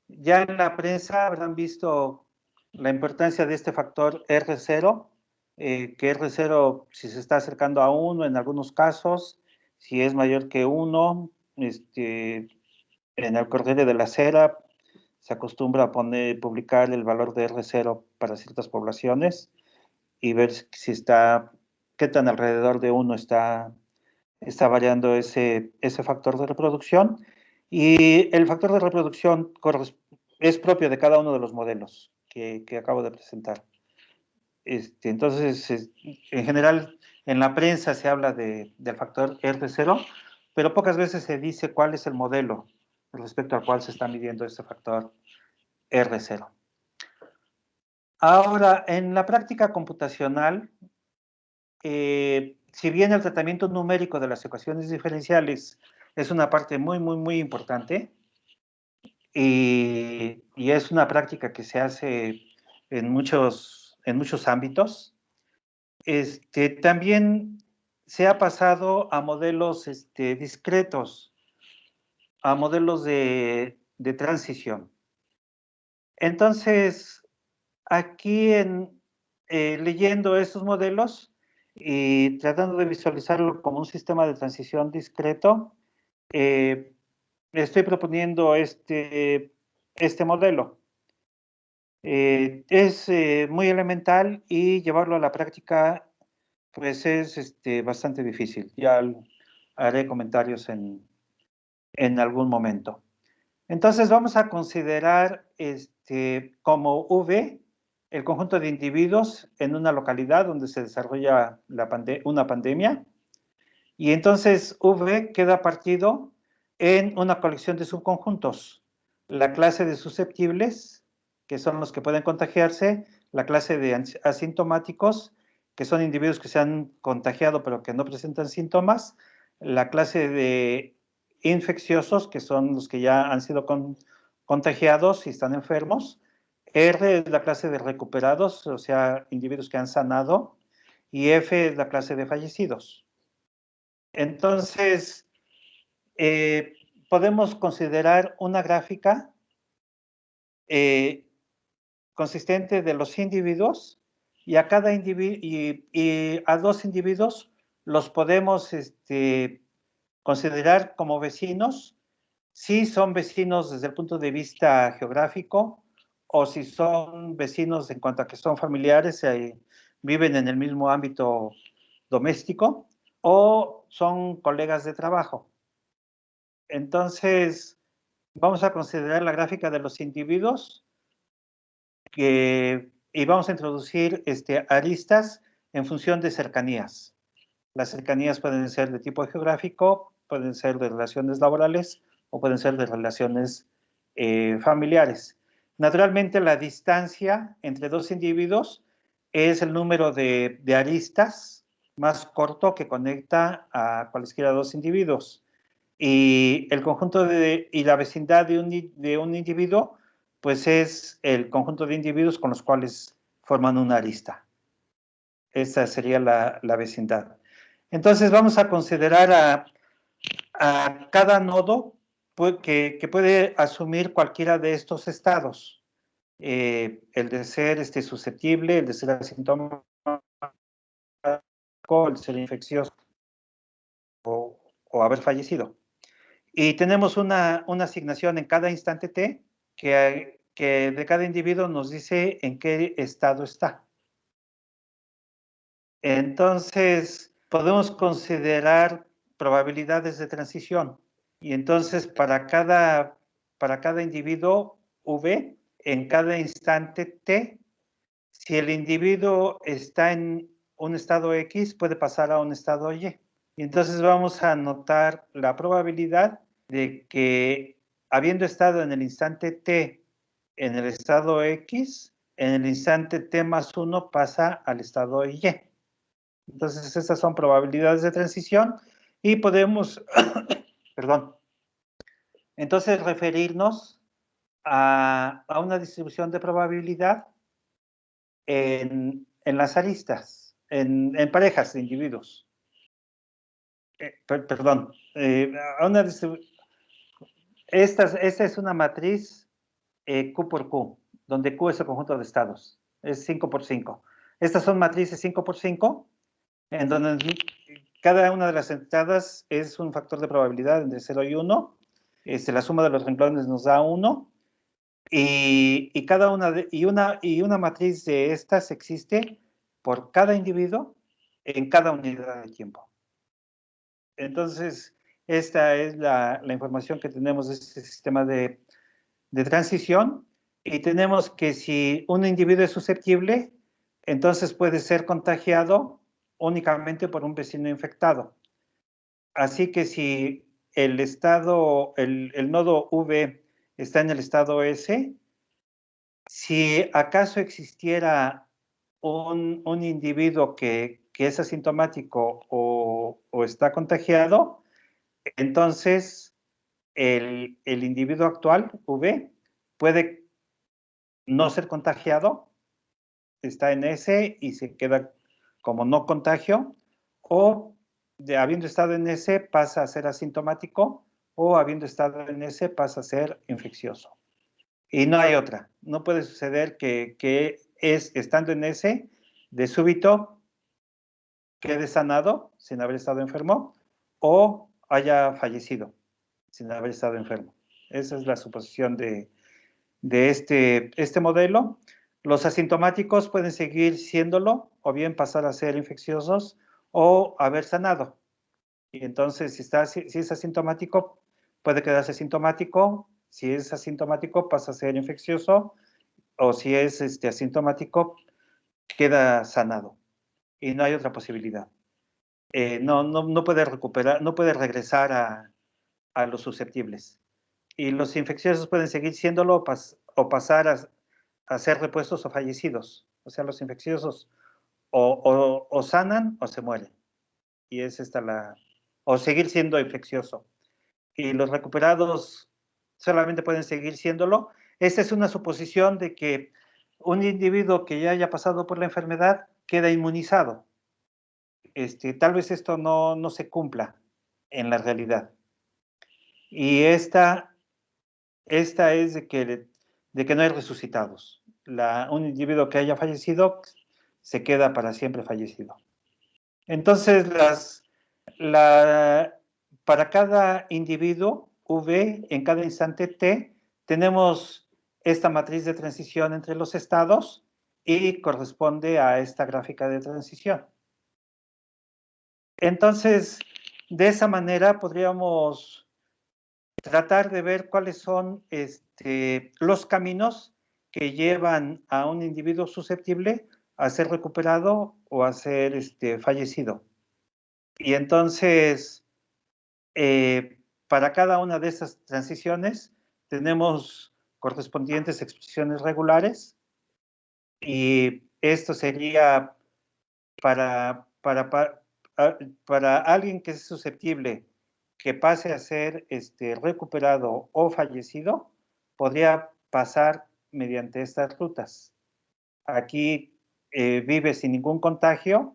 B: Ya en la prensa habrán visto la importancia de este factor R0, que R0, si se está acercando a 1 en algunos casos, si es mayor que 1, en el Corriere de la Sera se acostumbra a publicar el valor de R0 para ciertas poblaciones y ver si qué tan alrededor de 1 está variando ese factor de reproducción. Y el factor de reproducción es propio de cada uno de los modelos que acabo de presentar. Entonces, en general, en la prensa se habla del factor R0, pero pocas veces se dice cuál es el modelo respecto al cual se está midiendo ese factor R0. Ahora, en la práctica computacional, si bien el tratamiento numérico de las ecuaciones diferenciales es una parte muy importante, y es una práctica que se hace en muchos ámbitos, también se ha pasado a modelos discretos, a modelos de transición. Entonces, aquí leyendo estos modelos y tratando de visualizarlo como un sistema de transición discreto, estoy proponiendo este modelo. Es muy elemental y llevarlo a la práctica pues es bastante difícil. Ya haré comentarios en algún momento. Entonces vamos a considerar como V el conjunto de individuos en una localidad donde se desarrolla una pandemia. Y entonces V queda partido en una colección de subconjuntos. La clase de susceptibles, que son los que pueden contagiarse, la clase de asintomáticos, que son individuos que se han contagiado pero que no presentan síntomas, la clase de infecciosos, que son los que ya han sido contagiados y están enfermos, R es la clase de recuperados, o sea, individuos que han sanado, y F es la clase de fallecidos. Entonces, podemos considerar una gráfica consistente de los individuos y a cada individuo y a dos individuos los podemos considerar como vecinos si son vecinos desde el punto de vista geográfico o si son vecinos en cuanto a que son familiares, viven en el mismo ámbito doméstico o son colegas de trabajo. Entonces, vamos a considerar la gráfica de los individuos y vamos a introducir aristas en función de cercanías. Las cercanías pueden ser de tipo geográfico, pueden ser de relaciones laborales o pueden ser de relaciones familiares. Naturalmente, la distancia entre dos individuos es el número de aristas más corto que conecta a cualesquiera dos individuos. Y el conjunto y la vecindad de un individuo, pues es el conjunto de individuos con los cuales forman una arista. Esa sería la vecindad. Entonces vamos a considerar a cada nodo que puede asumir cualquiera de estos estados. El de ser susceptible, el de ser asintomático, el de ser infeccioso o haber fallecido. Y tenemos una asignación en cada instante t que de cada individuo nos dice en qué estado está. Entonces, podemos considerar probabilidades de transición. Y entonces, para cada individuo V, en cada instante t, si el individuo está en un estado X, puede pasar a un estado Y. Y entonces vamos a anotar la probabilidad de que, habiendo estado en el instante t en el estado X, en el instante t más 1 pasa al estado Y. Entonces, estas son probabilidades de transición y podemos, perdón, entonces referirnos a una distribución de probabilidad en las aristas, en parejas de individuos. Perdón, a una distribución. Esta es una matriz Q por Q, donde Q es el conjunto de estados, es 5 por 5. Estas son matrices 5 por 5, en donde cada una de las entradas es un factor de probabilidad entre 0 y 1. La suma de los renglones nos da 1. Y cada una matriz de estas existe por cada individuo en cada unidad de tiempo. Entonces, esta es la información que tenemos de este sistema de transición, y tenemos que si un individuo es susceptible, entonces puede ser contagiado únicamente por un vecino infectado. Así que si el nodo V está en el estado S, si acaso existiera un individuo que es asintomático o está contagiado, entonces el individuo actual, V, puede no ser contagiado, está en S y se queda como no contagio, o habiendo estado en S pasa a ser asintomático, o habiendo estado en S pasa a ser infeccioso. Y no hay otra. No puede suceder que estando en S, de súbito quede sanado sin haber estado enfermo, o haya fallecido sin haber estado enfermo. Esa es la suposición de este modelo. Los asintomáticos pueden seguir siéndolo, o bien pasar a ser infecciosos, o haber sanado. Y entonces, si es asintomático, puede quedarse asintomático. Si es asintomático, pasa a ser infeccioso, o si es asintomático, queda sanado. Y no hay otra posibilidad. No puede recuperar, no puede regresar a los susceptibles. Y los infecciosos pueden seguir siéndolo o pasar a ser repuestos o fallecidos. O sea, los infecciosos o sanan o se mueren. Y es o seguir siendo infeccioso. Y los recuperados solamente pueden seguir siéndolo. Esta es una suposición de que un individuo que ya haya pasado por la enfermedad queda inmunizado. Tal vez esto no se cumpla en la realidad. Y esta es de que no hay resucitados. Un individuo que haya fallecido se queda para siempre fallecido. Entonces, para cada individuo V, en cada instante T, tenemos esta matriz de transición entre los estados y corresponde a esta gráfica de transición. Entonces, de esa manera podríamos tratar de ver cuáles son los caminos que llevan a un individuo susceptible a ser recuperado o a ser fallecido. Y entonces, para cada una de esas transiciones tenemos correspondientes expresiones regulares, y esto sería para alguien que es susceptible que pase a ser recuperado o fallecido, podría pasar mediante estas rutas. Aquí vive sin ningún contagio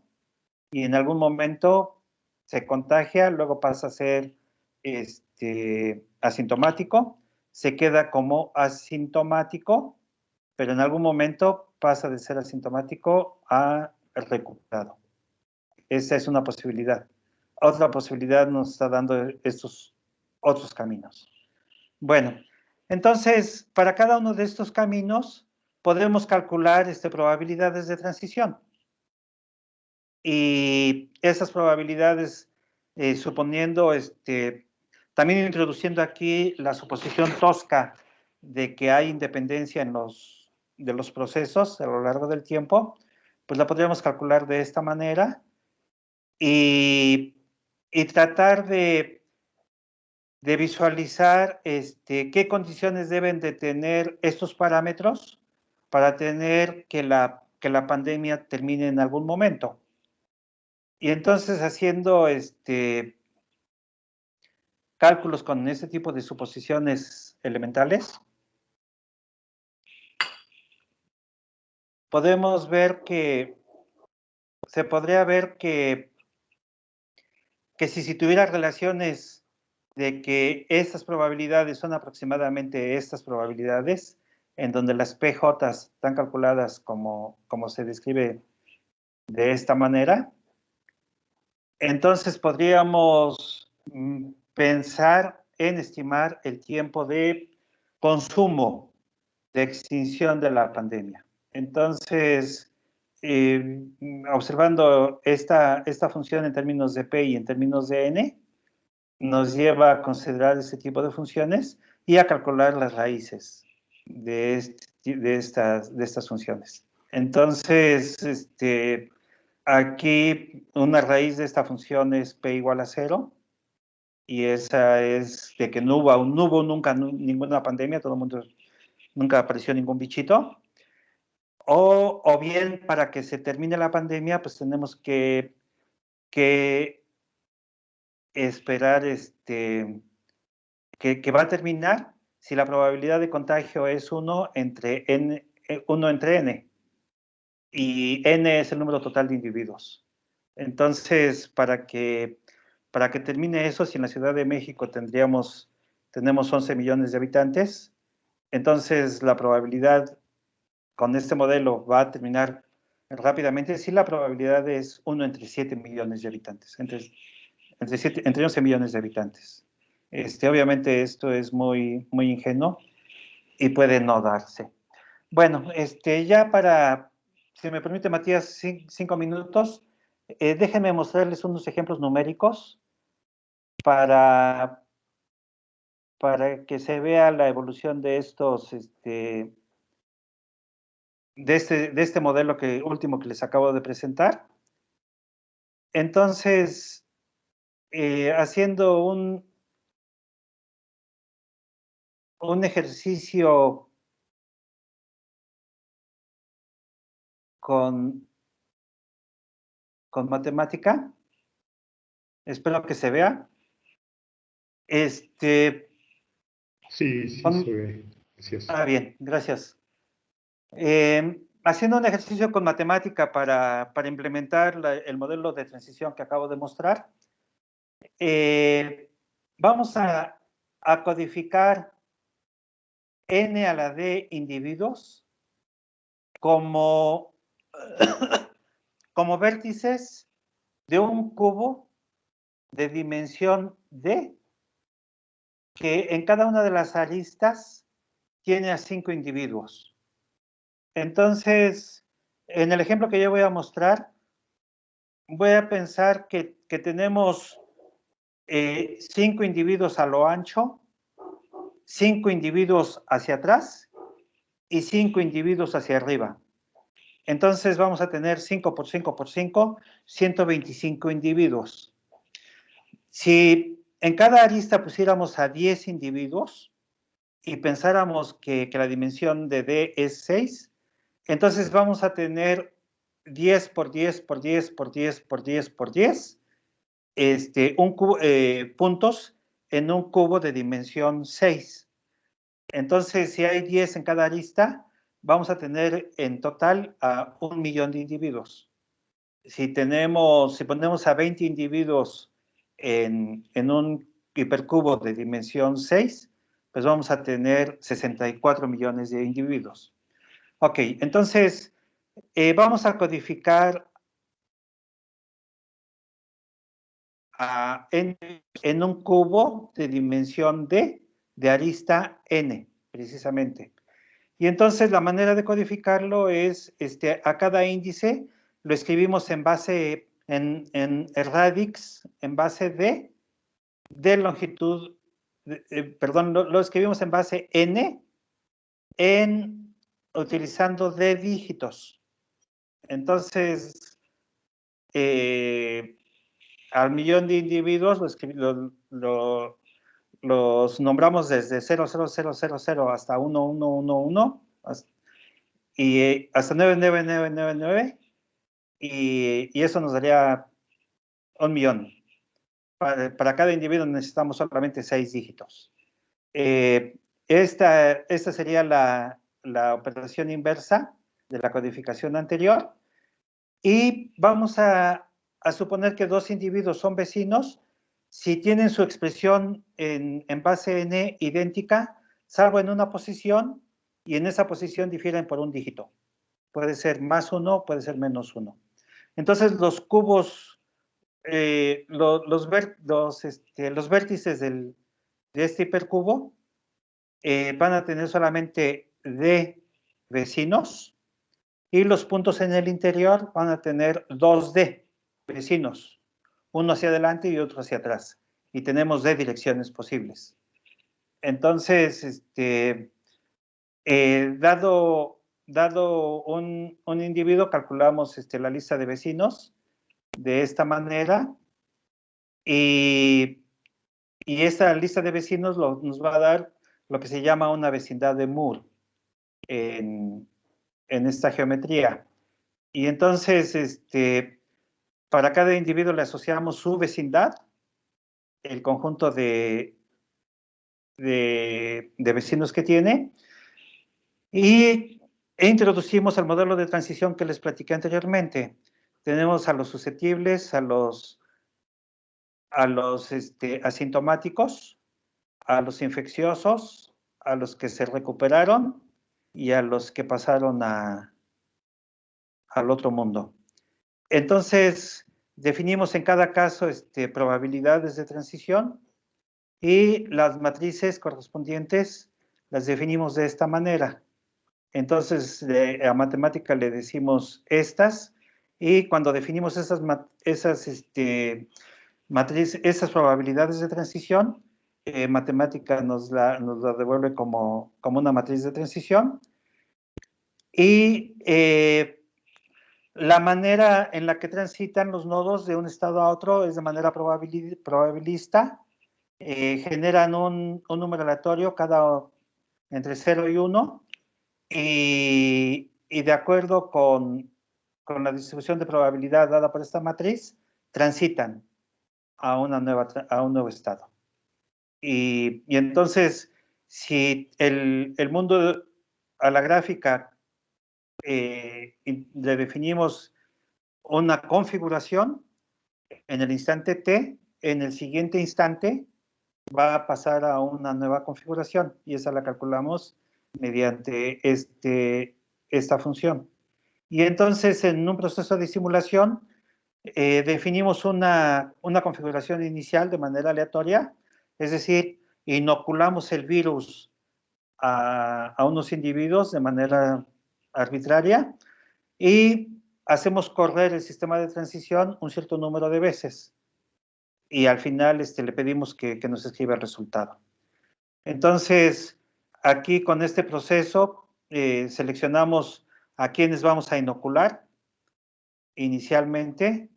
B: y en algún momento se contagia, luego pasa a ser asintomático, se queda como asintomático, pero en algún momento pasa de ser asintomático a recuperado. Esa es una posibilidad. Otra posibilidad nos está dando estos otros caminos. Bueno, entonces, para cada uno de estos caminos podemos calcular probabilidades de transición. Y esas probabilidades, suponiendo, también introduciendo aquí la suposición tosca de que hay independencia de los procesos a lo largo del tiempo, pues la podríamos calcular de esta manera y tratar de visualizar qué condiciones deben de tener estos parámetros para tener que la pandemia termine en algún momento. Y entonces, haciendo cálculos con este tipo de suposiciones elementales, podemos ver que se podría ver que si tuviera relaciones de que estas probabilidades son aproximadamente estas probabilidades, en donde las PJ están calculadas como se describe de esta manera, Entonces podríamos pensar en estimar el tiempo de consumo de extinción de la pandemia. Entonces, observando esta función en términos de P y en términos de N, nos lleva a considerar este tipo de funciones y a calcular las raíces de estas funciones. Entonces, aquí una raíz de esta función es P igual a 0, y esa es de que no hubo nunca ninguna pandemia, todo el mundo, nunca apareció ningún bichito. O bien, para que se termine la pandemia, pues tenemos que esperar que va a terminar si la probabilidad de contagio es 1 entre n, y n es el número total de individuos. Entonces, para que termine eso, si en la Ciudad de México tenemos 11 millones de habitantes, entonces la probabilidad con este modelo va a terminar rápidamente si la probabilidad es 1 entre 7 millones de habitantes, entre 11 millones de habitantes. Obviamente esto es muy, muy ingenuo y puede no darse. Bueno, ya para, si me permite, Matías, 5 minutos, déjenme mostrarles unos ejemplos numéricos para que se vea la evolución de estos, de este modelo último que les acabo de presentar. Entonces, haciendo un ejercicio con matemática, espero que se vea.
A: Sí, se ve. Gracias.
B: Bien, gracias. Haciendo un ejercicio con matemática para implementar el modelo de transición que acabo de mostrar, vamos a codificar n a la d individuos como vértices de un cubo de dimensión d, que en cada una de las aristas tiene a 5 individuos. Entonces, en el ejemplo que yo voy a mostrar, voy a pensar que tenemos 5 individuos a lo ancho, 5 individuos hacia atrás y 5 individuos hacia arriba. Entonces vamos a tener 5 por 5 por 5, 125 individuos. Si en cada arista pusiéramos a 10 individuos y pensáramos que la dimensión de D es 6, entonces vamos a tener 10 por 10 por 10 por 10 por 10 por 10, puntos en un cubo de dimensión 6. Entonces, si hay 10 en cada arista, vamos a tener en total a 1 millón de individuos. Si ponemos a 20 individuos en un hipercubo de dimensión 6, pues vamos a tener 64 millones de individuos. Ok, entonces vamos a codificar en un cubo de dimensión D de arista n, precisamente. Y entonces la manera de codificarlo es, a cada índice lo escribimos en base, en radix, en base de longitud, perdón, lo escribimos en base n, utilizando d dígitos. Entonces, al millón de individuos los nombramos desde 00000 hasta 1111 y hasta 9999, y eso nos daría 1 millón. Para cada individuo necesitamos solamente 6 dígitos. Esta sería la operación inversa de la codificación anterior, y vamos a suponer que 2 individuos son vecinos si tienen su expresión en base n idéntica, salvo en una posición, y en esa posición difieren por un dígito. Puede ser más 1, puede ser menos 1. Entonces, los cubos los vértices de este hipercubo van a tener solamente D vecinos y los puntos en el interior van a tener 2D vecinos, uno hacia adelante y otro hacia atrás. Y tenemos D direcciones posibles. Entonces, dado un individuo, calculamos la lista de vecinos de esta manera y esta lista de vecinos nos va a dar lo que se llama una vecindad de Moore en esta geometría. Y entonces, para cada individuo le asociamos su vecindad, el conjunto de vecinos que tiene, y introducimos el modelo de transición que les platiqué anteriormente. Tenemos a los susceptibles, a los asintomáticos, a los infecciosos, a los que se recuperaron y a los que pasaron al otro mundo. Entonces, definimos en cada caso probabilidades de transición y las matrices correspondientes las definimos de esta manera. Entonces, a matemática le decimos estas, y cuando definimos esas probabilidades de transición, matemática nos la devuelve como una matriz de transición. Y la manera en la que transitan los nodos de un estado a otro es de manera probabilista. Generan un número aleatorio entre 0 y 1, y de acuerdo con la distribución de probabilidad dada por esta matriz, transitan a un nuevo estado. Y entonces, si el mundo a la gráfica le definimos una configuración en el instante t, en el siguiente instante va a pasar a una nueva configuración, y esa la calculamos mediante esta función. Y entonces, en un proceso de simulación, definimos una configuración inicial de manera aleatoria, es decir, inoculamos el virus a unos individuos de manera arbitraria y hacemos correr el sistema de transición un cierto número de veces. Y al final le pedimos que nos escriba el resultado. Entonces, aquí con este proceso seleccionamos a quienes vamos a inocular inicialmente,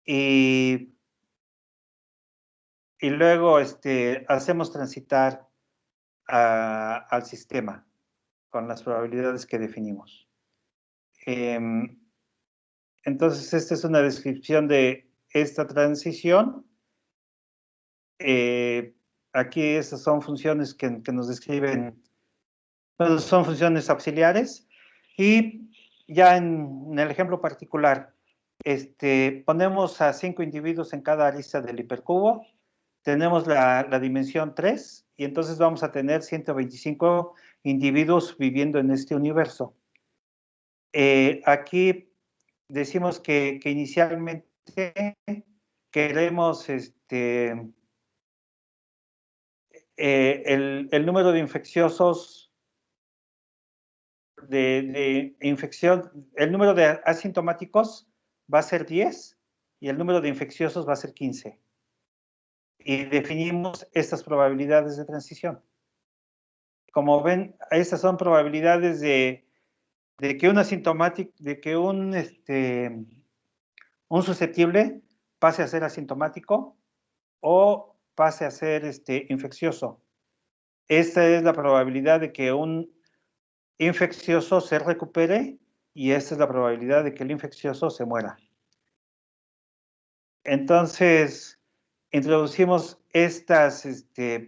B: y luego hacemos transitar al sistema con las probabilidades que definimos. Entonces, esta es una descripción de esta transición. Aquí estas son funciones que nos describen, bueno, son funciones auxiliares, y ya en el ejemplo particular, ponemos a 5 individuos en cada arista del hipercubo, tenemos la dimensión 3, y entonces vamos a tener 125 individuos viviendo en este universo. Aquí decimos que inicialmente queremos el número de infecciosos de infección, el número de asintomáticos va a ser 10 y el número de infecciosos va a ser 15. Y definimos estas probabilidades de transición. Como ven, estas son probabilidades de que un asintomático, de que un susceptible pase a ser asintomático o pase a ser infeccioso. Esta es la probabilidad de que un infeccioso se recupere, y esta es la probabilidad de que el infeccioso se muera. Entonces, introducimos estas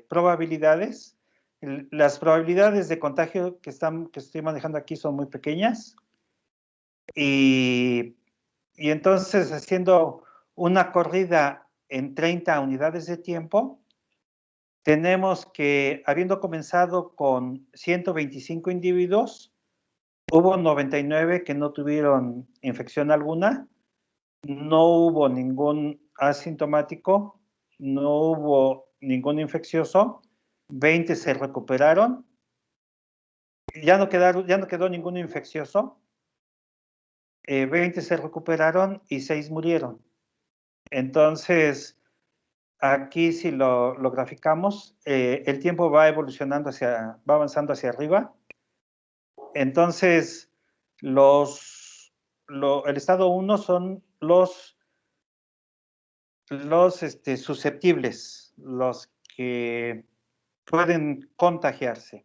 B: probabilidades. Las probabilidades de contagio que estoy manejando aquí son muy pequeñas, y entonces, haciendo una corrida en 30 unidades de tiempo, tenemos que, habiendo comenzado con 125 individuos, hubo 99 que no tuvieron infección alguna, no hubo ningún asintomático, no hubo ningún infeccioso, 20 se recuperaron, ya no quedó ningún infeccioso, 20 se recuperaron y 6 murieron. Entonces, aquí si lo graficamos, el tiempo va evolucionando va avanzando hacia arriba. Entonces, el estado 1 son los susceptibles, los que pueden contagiarse.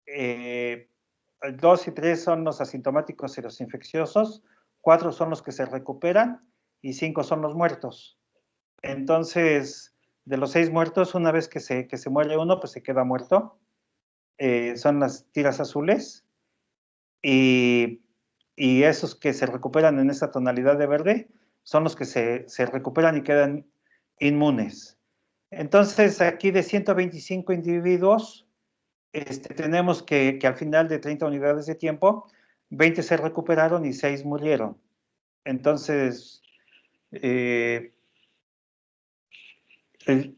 B: 2 y 3 son los asintomáticos y los infecciosos, 4 son los que se recuperan y 5 son los muertos. Entonces, de los 6 muertos, una vez que se muere uno, pues se queda muerto. Son las tiras azules. Y esos que se recuperan en esa tonalidad de verde son los que se recuperan y quedan inmunes. Entonces, aquí de 125 individuos, tenemos que al final de 30 unidades de tiempo, 20 se recuperaron y 6 murieron. Entonces,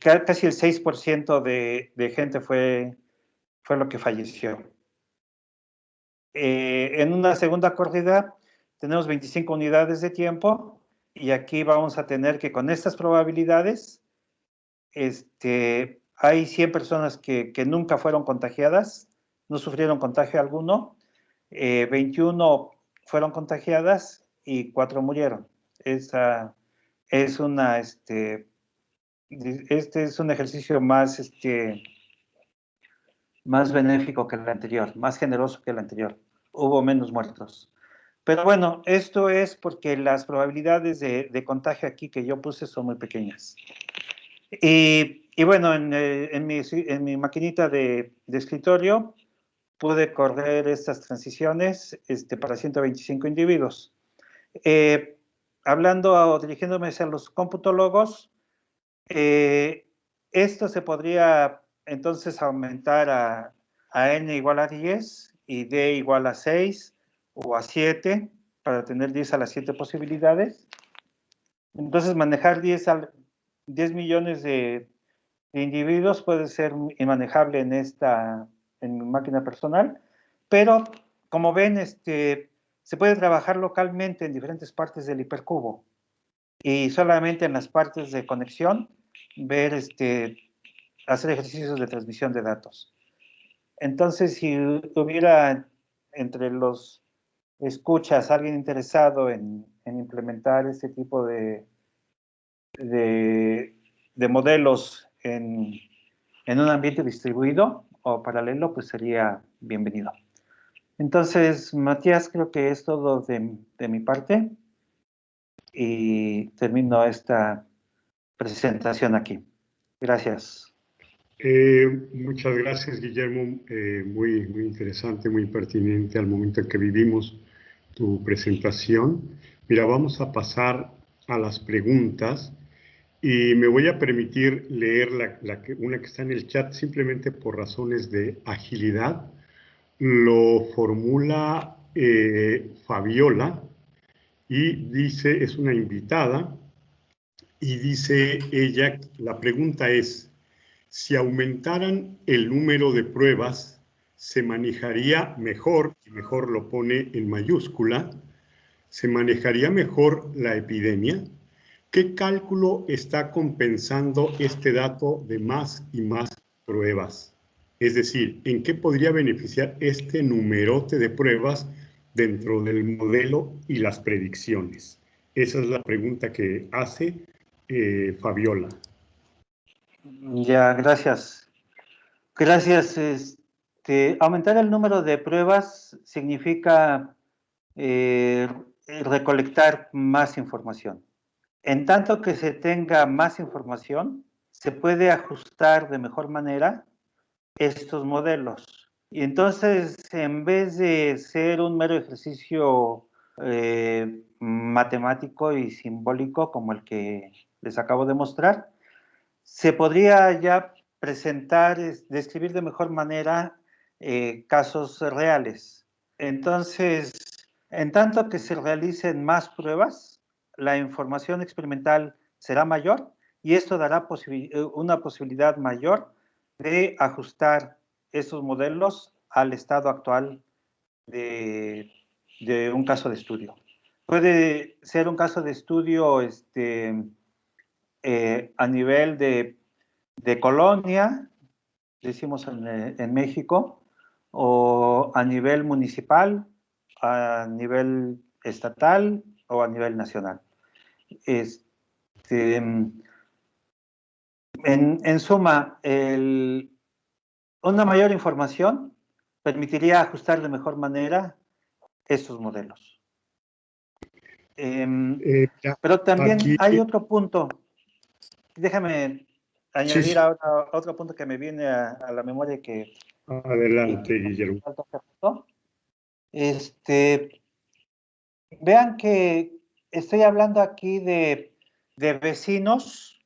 B: casi el 6% de gente fue lo que falleció. En una segunda corrida tenemos 25 unidades de tiempo y aquí vamos a tener que con estas probabilidades, hay 100 personas que nunca fueron contagiadas, no sufrieron contagio alguno, 21 fueron contagiadas y 4 murieron. Esta es una, este es un ejercicio más, más benéfico que el anterior, más generoso que el anterior. Hubo menos muertos. Pero bueno, esto es porque las probabilidades de contagio aquí que yo puse son muy pequeñas. Y bueno, en mi maquinita de escritorio pude correr estas transiciones para 125 individuos. Hablando o dirigiéndome hacia los computólogos, esto se podría entonces aumentar a n igual a 10 y d igual a 6 o a 7 para tener 10 a las 7 posibilidades. Entonces manejar 10 millones de individuos puede ser inmanejable en mi máquina personal, pero como ven, se puede trabajar localmente en diferentes partes del hipercubo y solamente en las partes de conexión ver, hacer ejercicios de transmisión de datos. Entonces, si hubiera entre los escuchas alguien interesado en implementar este tipo de modelos en un ambiente distribuido o paralelo, pues sería bienvenido. Entonces, Matías, creo que es todo de mi parte y termino esta presentación aquí. Gracias.
A: Muchas gracias, Guillermo. Muy, muy interesante, muy pertinente al momento en que vivimos tu presentación. Mira, vamos a pasar a las preguntas y me voy a permitir leer una que está en el chat simplemente por razones de agilidad. Lo formula Fabiola y dice, es una invitada, y dice ella, la pregunta es, si aumentaran el número de pruebas, se manejaría mejor, y mejor lo pone en mayúscula, se manejaría mejor la epidemia. ¿Qué cálculo está compensando este dato de más y más pruebas? Es decir, ¿en qué podría beneficiar este numerote de pruebas dentro del modelo y las predicciones? Esa es la pregunta que hace Fabiola.
B: Ya, gracias. Gracias. Aumentar el número de pruebas significa recolectar más información. En tanto que se tenga más información, se puede ajustar de mejor manera estos modelos. Y entonces, en vez de ser un mero ejercicio matemático y simbólico como el que les acabo de mostrar, se podría ya presentar, describir de mejor manera casos reales. Entonces, En tanto que se realicen más pruebas, la información experimental será mayor y esto dará una posibilidad mayor de ajustar esos modelos al estado actual de, de un caso de estudio. Puede ser un caso de estudio a nivel de colonia, decimos en México, o a nivel municipal, a nivel estatal o a nivel nacional. En suma, una mayor información permitiría ajustar de mejor manera estos modelos. Pero también
A: Aquí,
B: hay otro punto. Déjame
A: sí,
B: añadir
A: sí,
B: ahora otro punto que me viene a la memoria que
A: adelante, Guillermo.
B: Vean que estoy hablando aquí de vecinos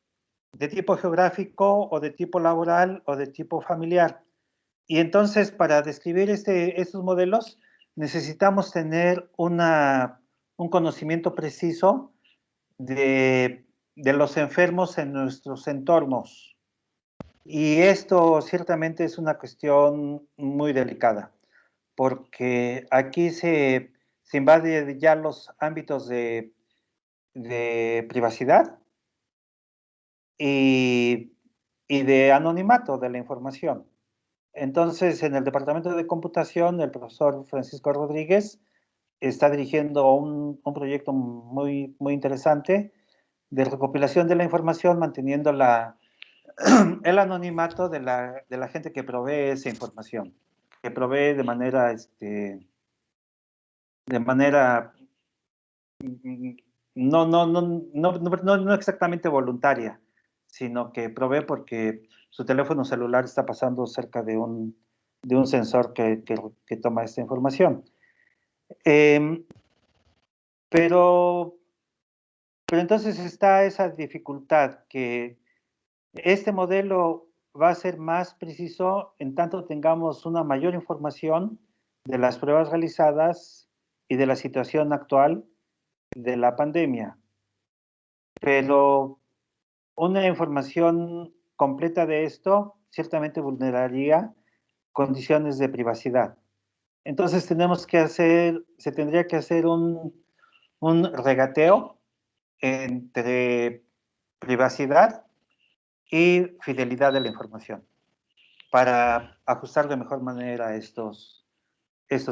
B: de tipo geográfico o de tipo laboral o de tipo familiar. Y entonces para describir estos modelos necesitamos tener un conocimiento preciso de los enfermos en nuestros entornos. Y esto ciertamente es una cuestión muy delicada, porque aquí se invade ya los ámbitos de privacidad y, y de anonimato de la información. Entonces, en el departamento de computación, el profesor Francisco Rodríguez está dirigiendo un proyecto muy interesante de recopilación de la información, manteniendo el anonimato de la gente que provee esa información, que provee de manera no exactamente voluntaria, sino que provee porque su teléfono celular está pasando cerca de un sensor que toma esta información. Eh, pero, pero entonces está esa dificultad que este modelo va a ser más preciso en tanto tengamos una mayor información de las pruebas realizadas y de la situación actual de la pandemia. Pero una información completa de esto ciertamente vulneraría condiciones de privacidad. Entonces se tendría que hacer un regateo entre privacidad y fidelidad de la información para ajustar de mejor manera estos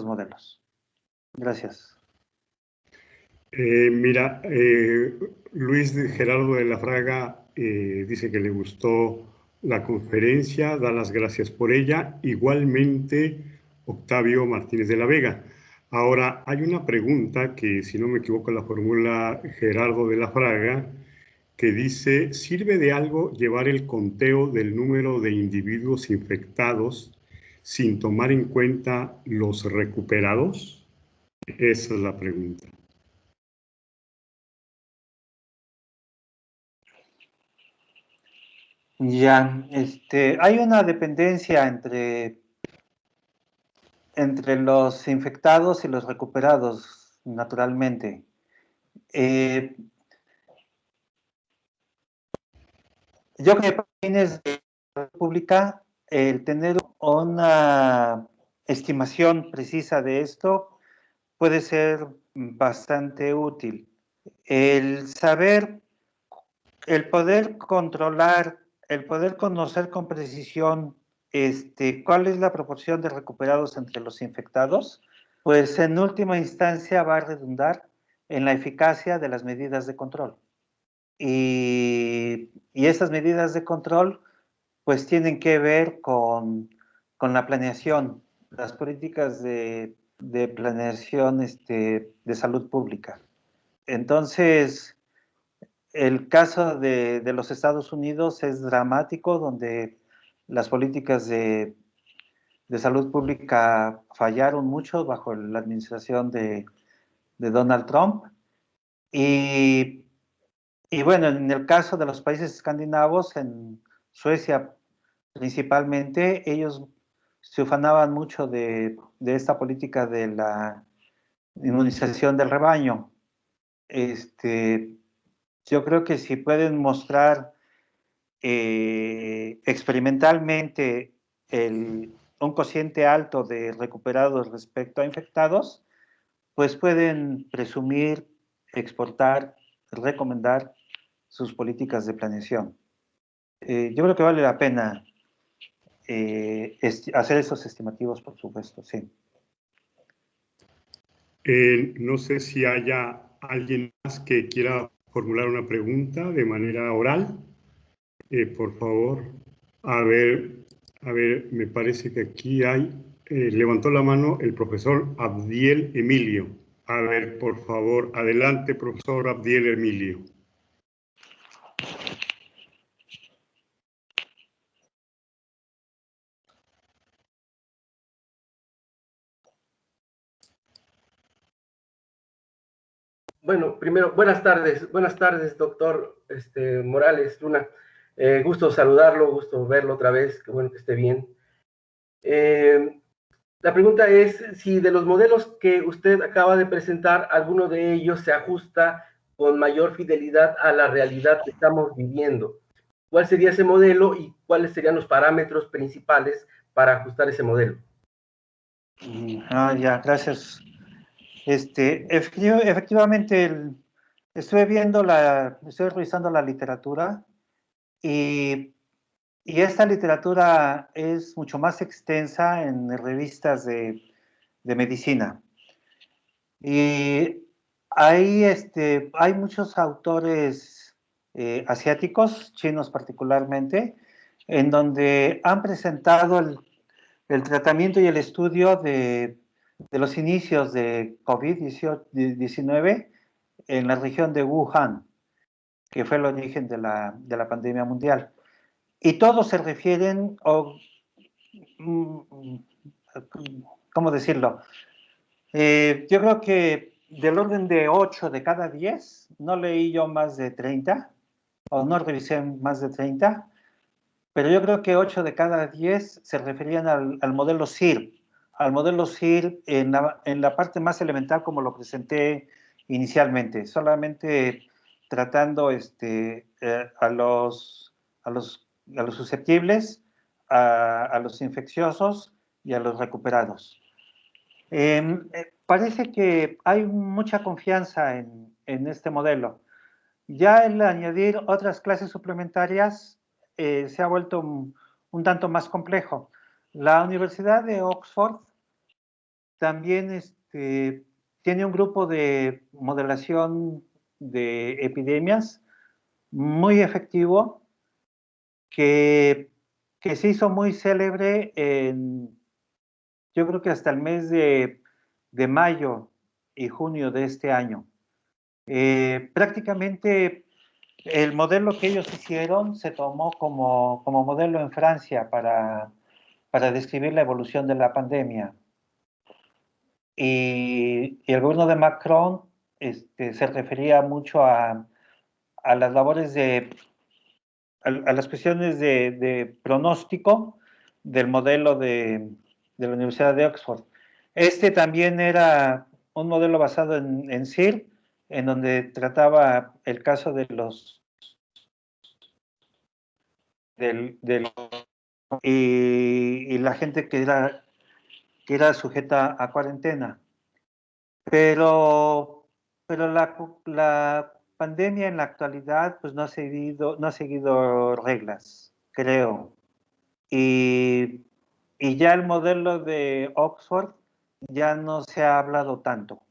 B: modelos. Gracias.
A: Mira, Luis Gerardo de la Fraga dice que le gustó la conferencia, da las gracias por ella. Igualmente, Octavio Martínez de la Vega. Ahora, hay una pregunta que, si no me equivoco, la formula Gerardo de la Fraga, que dice, ¿sirve de algo llevar el conteo del número de individuos infectados sin tomar en cuenta los recuperados? Esa es la pregunta.
B: Ya, hay una dependencia entre los infectados y los recuperados, naturalmente. Yo creo que para fines de salud pública, el tener una estimación precisa de esto puede ser bastante útil. El saber, el poder controlar, el poder conocer con precisión cuál es la proporción de recuperados entre los infectados, pues en última instancia va a redundar en la eficacia de las medidas de control. Y esas medidas de control pues tienen que ver con la planeación, las políticas de planeación de salud pública. Entonces, el caso de los Estados Unidos es dramático, donde las políticas de salud pública fallaron mucho bajo la administración de Donald Trump. Y bueno, en el caso de los países escandinavos, en Suecia principalmente, ellos se ufanaban mucho de esta política inmunización del rebaño. Yo creo que si pueden mostrar experimentalmente un cociente alto de recuperados respecto a infectados, pues pueden presumir, exportar, recomendar sus políticas de planeación. Yo creo que vale la pena hacer esos estimativos, por supuesto, sí.
A: No sé si haya alguien más que quiera formular una pregunta de manera oral. Por favor, a ver, me parece que aquí hay, levantó la mano el profesor Abdiel Emilio. A ver, por favor, adelante, profesor Abdiel Emilio.
C: Bueno, primero, buenas tardes, doctor Morales Luna. Gusto saludarlo, gusto verlo otra vez, qué bueno que esté bien. La pregunta es si de los modelos que usted acaba de presentar, alguno de ellos se ajusta con mayor fidelidad a la realidad que estamos viviendo. ¿Cuál sería ese modelo y cuáles serían los parámetros principales para ajustar ese modelo?
B: Ya, gracias. Efectivamente, estoy revisando la literatura y esta literatura es mucho más extensa en revistas de medicina. Y hay muchos autores asiáticos, chinos particularmente, en donde han presentado el tratamiento y el estudio de los inicios de COVID-19 en la región de Wuhan, que fue el origen de la pandemia mundial. Y todos se refieren, ¿cómo decirlo? Yo creo que del orden de 8 de cada 10, no leí yo más de 30, o no revisé más de 30, pero yo creo que 8 de cada 10 se referían al modelo SIR, en la parte más elemental como lo presenté inicialmente, solamente tratando a los susceptibles, a los infecciosos y a los recuperados. Parece que hay mucha confianza en este modelo. Ya el añadir otras clases suplementarias se ha vuelto un tanto más complejo. La Universidad de Oxford también tiene un grupo de modelación de epidemias muy efectivo que se hizo muy célebre yo creo que hasta el mes de mayo y junio de este año. Prácticamente el modelo que ellos hicieron se tomó como modelo en Francia para describir la evolución de la pandemia. Y el gobierno de Macron se refería mucho a las labores a las cuestiones de pronóstico del modelo de la Universidad de Oxford. También era un modelo basado en SIR, en donde trataba el caso de y la gente que era sujeta a cuarentena. Pero la pandemia en la actualidad pues no ha seguido reglas, creo. Y ya el modelo de Oxford ya no se ha hablado tanto.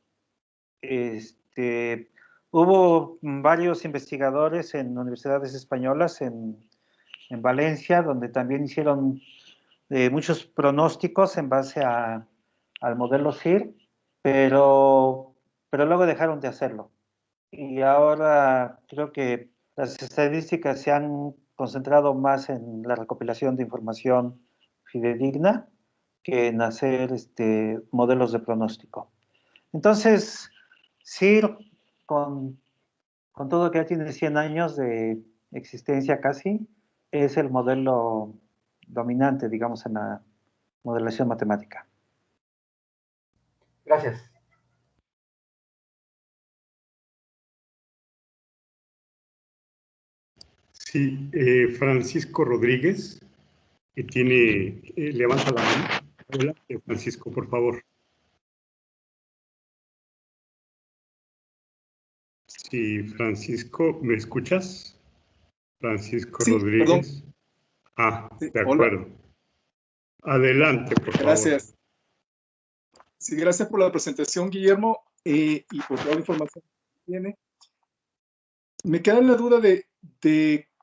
B: Hubo varios investigadores en universidades españolas en Valencia, donde también hicieron muchos pronósticos en base al modelo SIR, pero luego dejaron de hacerlo. Y ahora creo que las estadísticas se han concentrado más en la recopilación de información fidedigna que en hacer modelos de pronóstico. Entonces, SIR, con todo que ya tiene 100 años de existencia casi, es el modelo dominante, digamos, en la modelación matemática.
C: Gracias.
A: Sí, Francisco Rodríguez, que levanta la mano. Adelante, Francisco, por favor. Sí, Francisco, ¿me escuchas? Francisco
D: Sí, perdón.
A: Rodríguez.
D: Sí,
A: De
D: hola.
A: acuerdo. Adelante, por favor.
D: Gracias. Sí, gracias por la presentación, Guillermo, y por toda la información que tiene. Me queda la duda de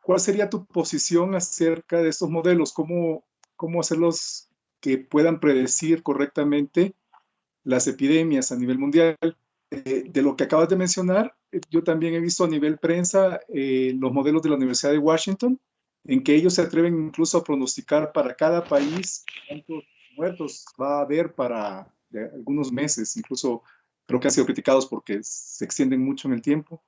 D: cuál sería tu posición acerca de estos modelos, cómo hacerlos que puedan predecir correctamente las epidemias a nivel mundial. De lo que acabas de mencionar, yo también he visto a nivel prensa los modelos de la Universidad de Washington, en que ellos se atreven incluso a pronosticar para cada país cuántos muertos va a haber para algunos meses, incluso creo que han sido criticados porque se extienden mucho en el tiempo.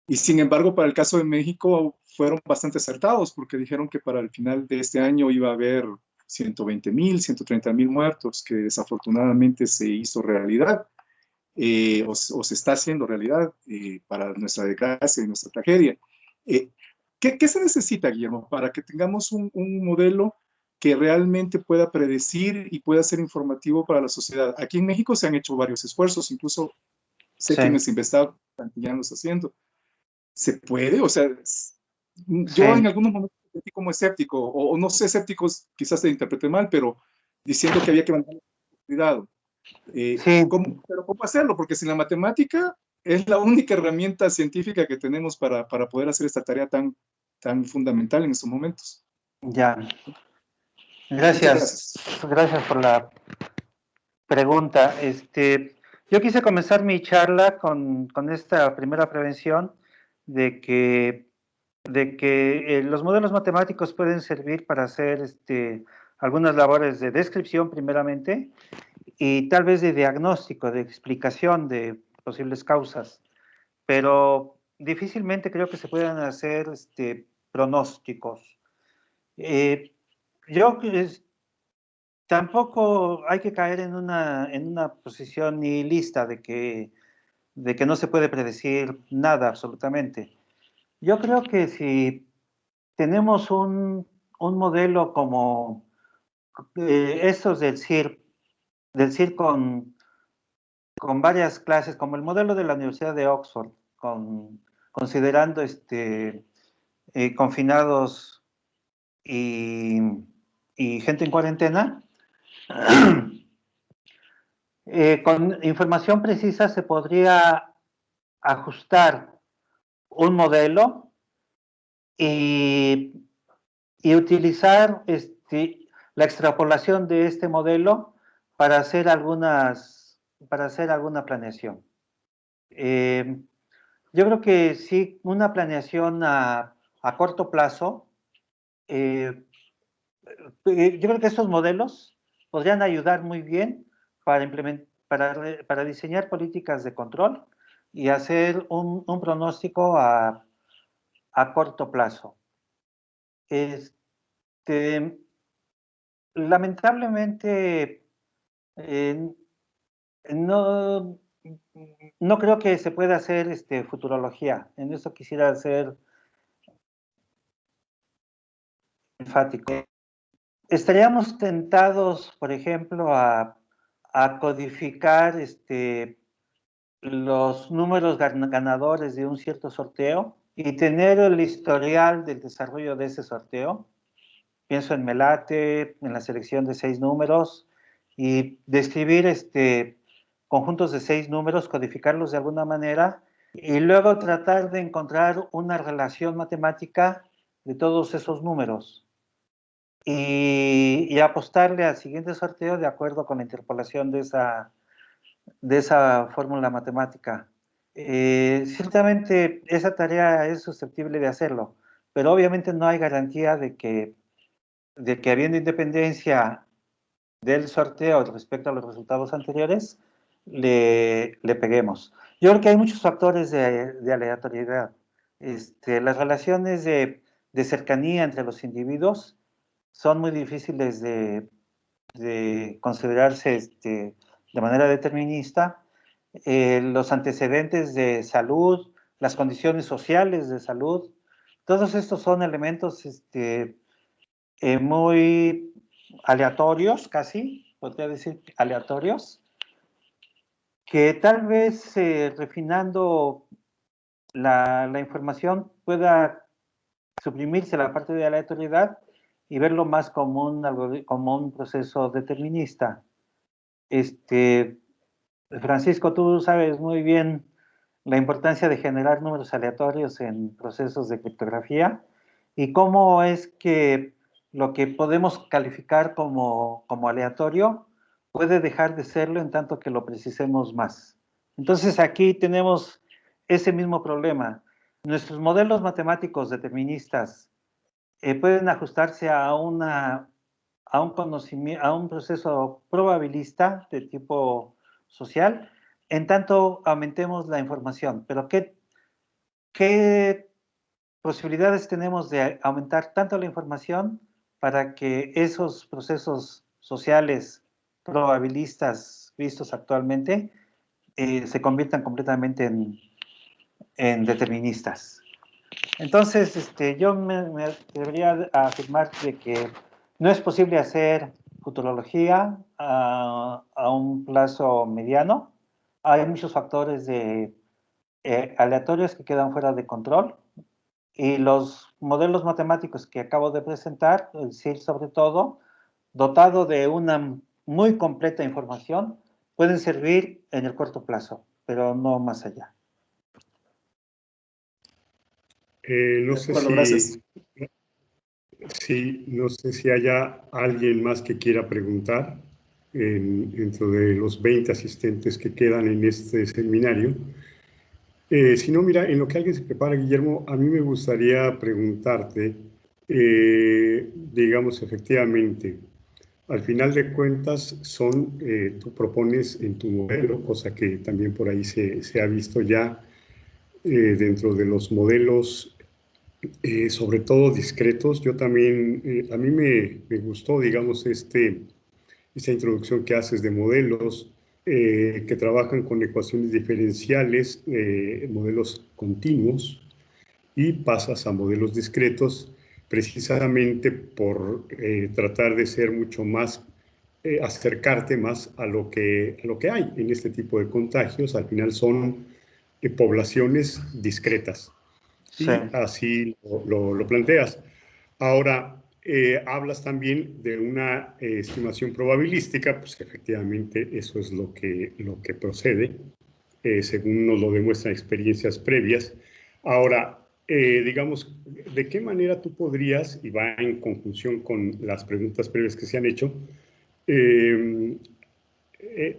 D: Y sin embargo, para el caso de México fueron bastante acertados porque dijeron que para el final de este año iba a haber 120,000, 130,000 muertos, que desafortunadamente se hizo realidad. O se está haciendo realidad para nuestra desgracia y nuestra tragedia. ¿Qué se necesita, Guillermo, para que tengamos un modelo que realmente pueda predecir y pueda ser informativo para la sociedad? Aquí en México se han hecho varios esfuerzos, incluso sé que nuestra investigadora ya lo está haciendo. ¿Se puede? O sea, yo en algunos momentos me sentí como escéptico, o no sé, escépticos, quizás se interprete mal, pero diciendo que había que mantener cuidado. Pero ¿cómo hacerlo? Porque sin la matemática es la única herramienta científica que tenemos para poder hacer esta tarea tan fundamental en estos momentos.
B: Ya. Gracias. Gracias por la pregunta. Yo quise comenzar mi charla con esta primera prevención de que los modelos matemáticos pueden servir para hacer algunas labores de descripción primeramente y tal vez de diagnóstico, de explicación de posibles causas, pero difícilmente creo que se puedan hacer pronósticos. Tampoco hay que caer en una posición nihilista de que no se puede predecir nada absolutamente. Yo creo que si tenemos un modelo como estos del CIR con varias clases, como el modelo de la Universidad de Oxford, considerando confinados y gente en cuarentena, con información precisa se podría ajustar un modelo y utilizar la extrapolación de este modelo para hacer alguna planeación. Yo creo que sí, una planeación a corto plazo, yo creo que estos modelos podrían ayudar muy bien para diseñar políticas de control y hacer un pronóstico a corto plazo. Lamentablemente, no creo que se pueda hacer futurología. En eso quisiera ser enfático. Estaríamos tentados, por ejemplo, a codificar los números ganadores de un cierto sorteo y tener el historial del desarrollo de ese sorteo. Pienso en Melate, en la selección de 6 números, y describir conjuntos de 6 números, codificarlos de alguna manera, y luego tratar de encontrar una relación matemática de todos esos números. Y apostarle al siguiente sorteo de acuerdo con la interpolación de esa fórmula matemática. Ciertamente esa tarea es susceptible de hacerlo, pero obviamente no hay garantía de que habiendo independencia del sorteo respecto a los resultados anteriores, le peguemos. Yo creo que hay muchos factores de aleatoriedad. Las relaciones de cercanía entre los individuos son muy difíciles de considerarse de manera determinista. Los antecedentes de salud, las condiciones sociales de salud, Todos estos son elementos muy aleatorios, casi, podría decir aleatorios, que tal vez refinando la información pueda suprimirse la parte de aleatoriedad y verlo más como un proceso determinista. Francisco, tú sabes muy bien la importancia de generar números aleatorios en procesos de criptografía y cómo es que lo que podemos calificar como aleatorio puede dejar de serlo en tanto que lo precisemos más. Entonces aquí tenemos ese mismo problema. Nuestros modelos matemáticos deterministas pueden ajustarse a un proceso probabilista de tipo social, en tanto aumentemos la información. Pero ¿qué posibilidades tenemos de aumentar tanto la información para que esos procesos sociales probabilistas vistos actualmente se conviertan completamente en deterministas? Entonces, yo me debería afirmar de que no es posible hacer futurología a un plazo mediano. Hay muchos factores aleatorios que quedan fuera de control y los modelos matemáticos que acabo de presentar, el SIL sobre todo, dotado de una muy completa información, pueden servir en el corto plazo, pero no más allá.
A: No sé
D: bueno, gracias.
A: no sé si haya alguien más que quiera preguntar dentro de los 20 asistentes que quedan en este seminario. Si no, mira, en lo que alguien se prepara, Guillermo, a mí me gustaría preguntarte, digamos, efectivamente, al final de cuentas tú propones en tu modelo, cosa que también por ahí se ha visto ya dentro de los modelos, sobre todo discretos. Yo también, a mí me gustó, digamos, esta introducción que haces de modelos que trabajan con ecuaciones diferenciales, modelos continuos, y pasas a modelos discretos precisamente por tratar de ser mucho más, acercarte más a lo que hay en este tipo de contagios. Al final son poblaciones discretas.
B: Sí.
A: Y así lo planteas. Ahora, hablas también de una estimación probabilística, pues efectivamente eso es lo que procede, según nos lo demuestran experiencias previas. Ahora, digamos, ¿de qué manera tú podrías, y va en conjunción con las preguntas previas que se han hecho,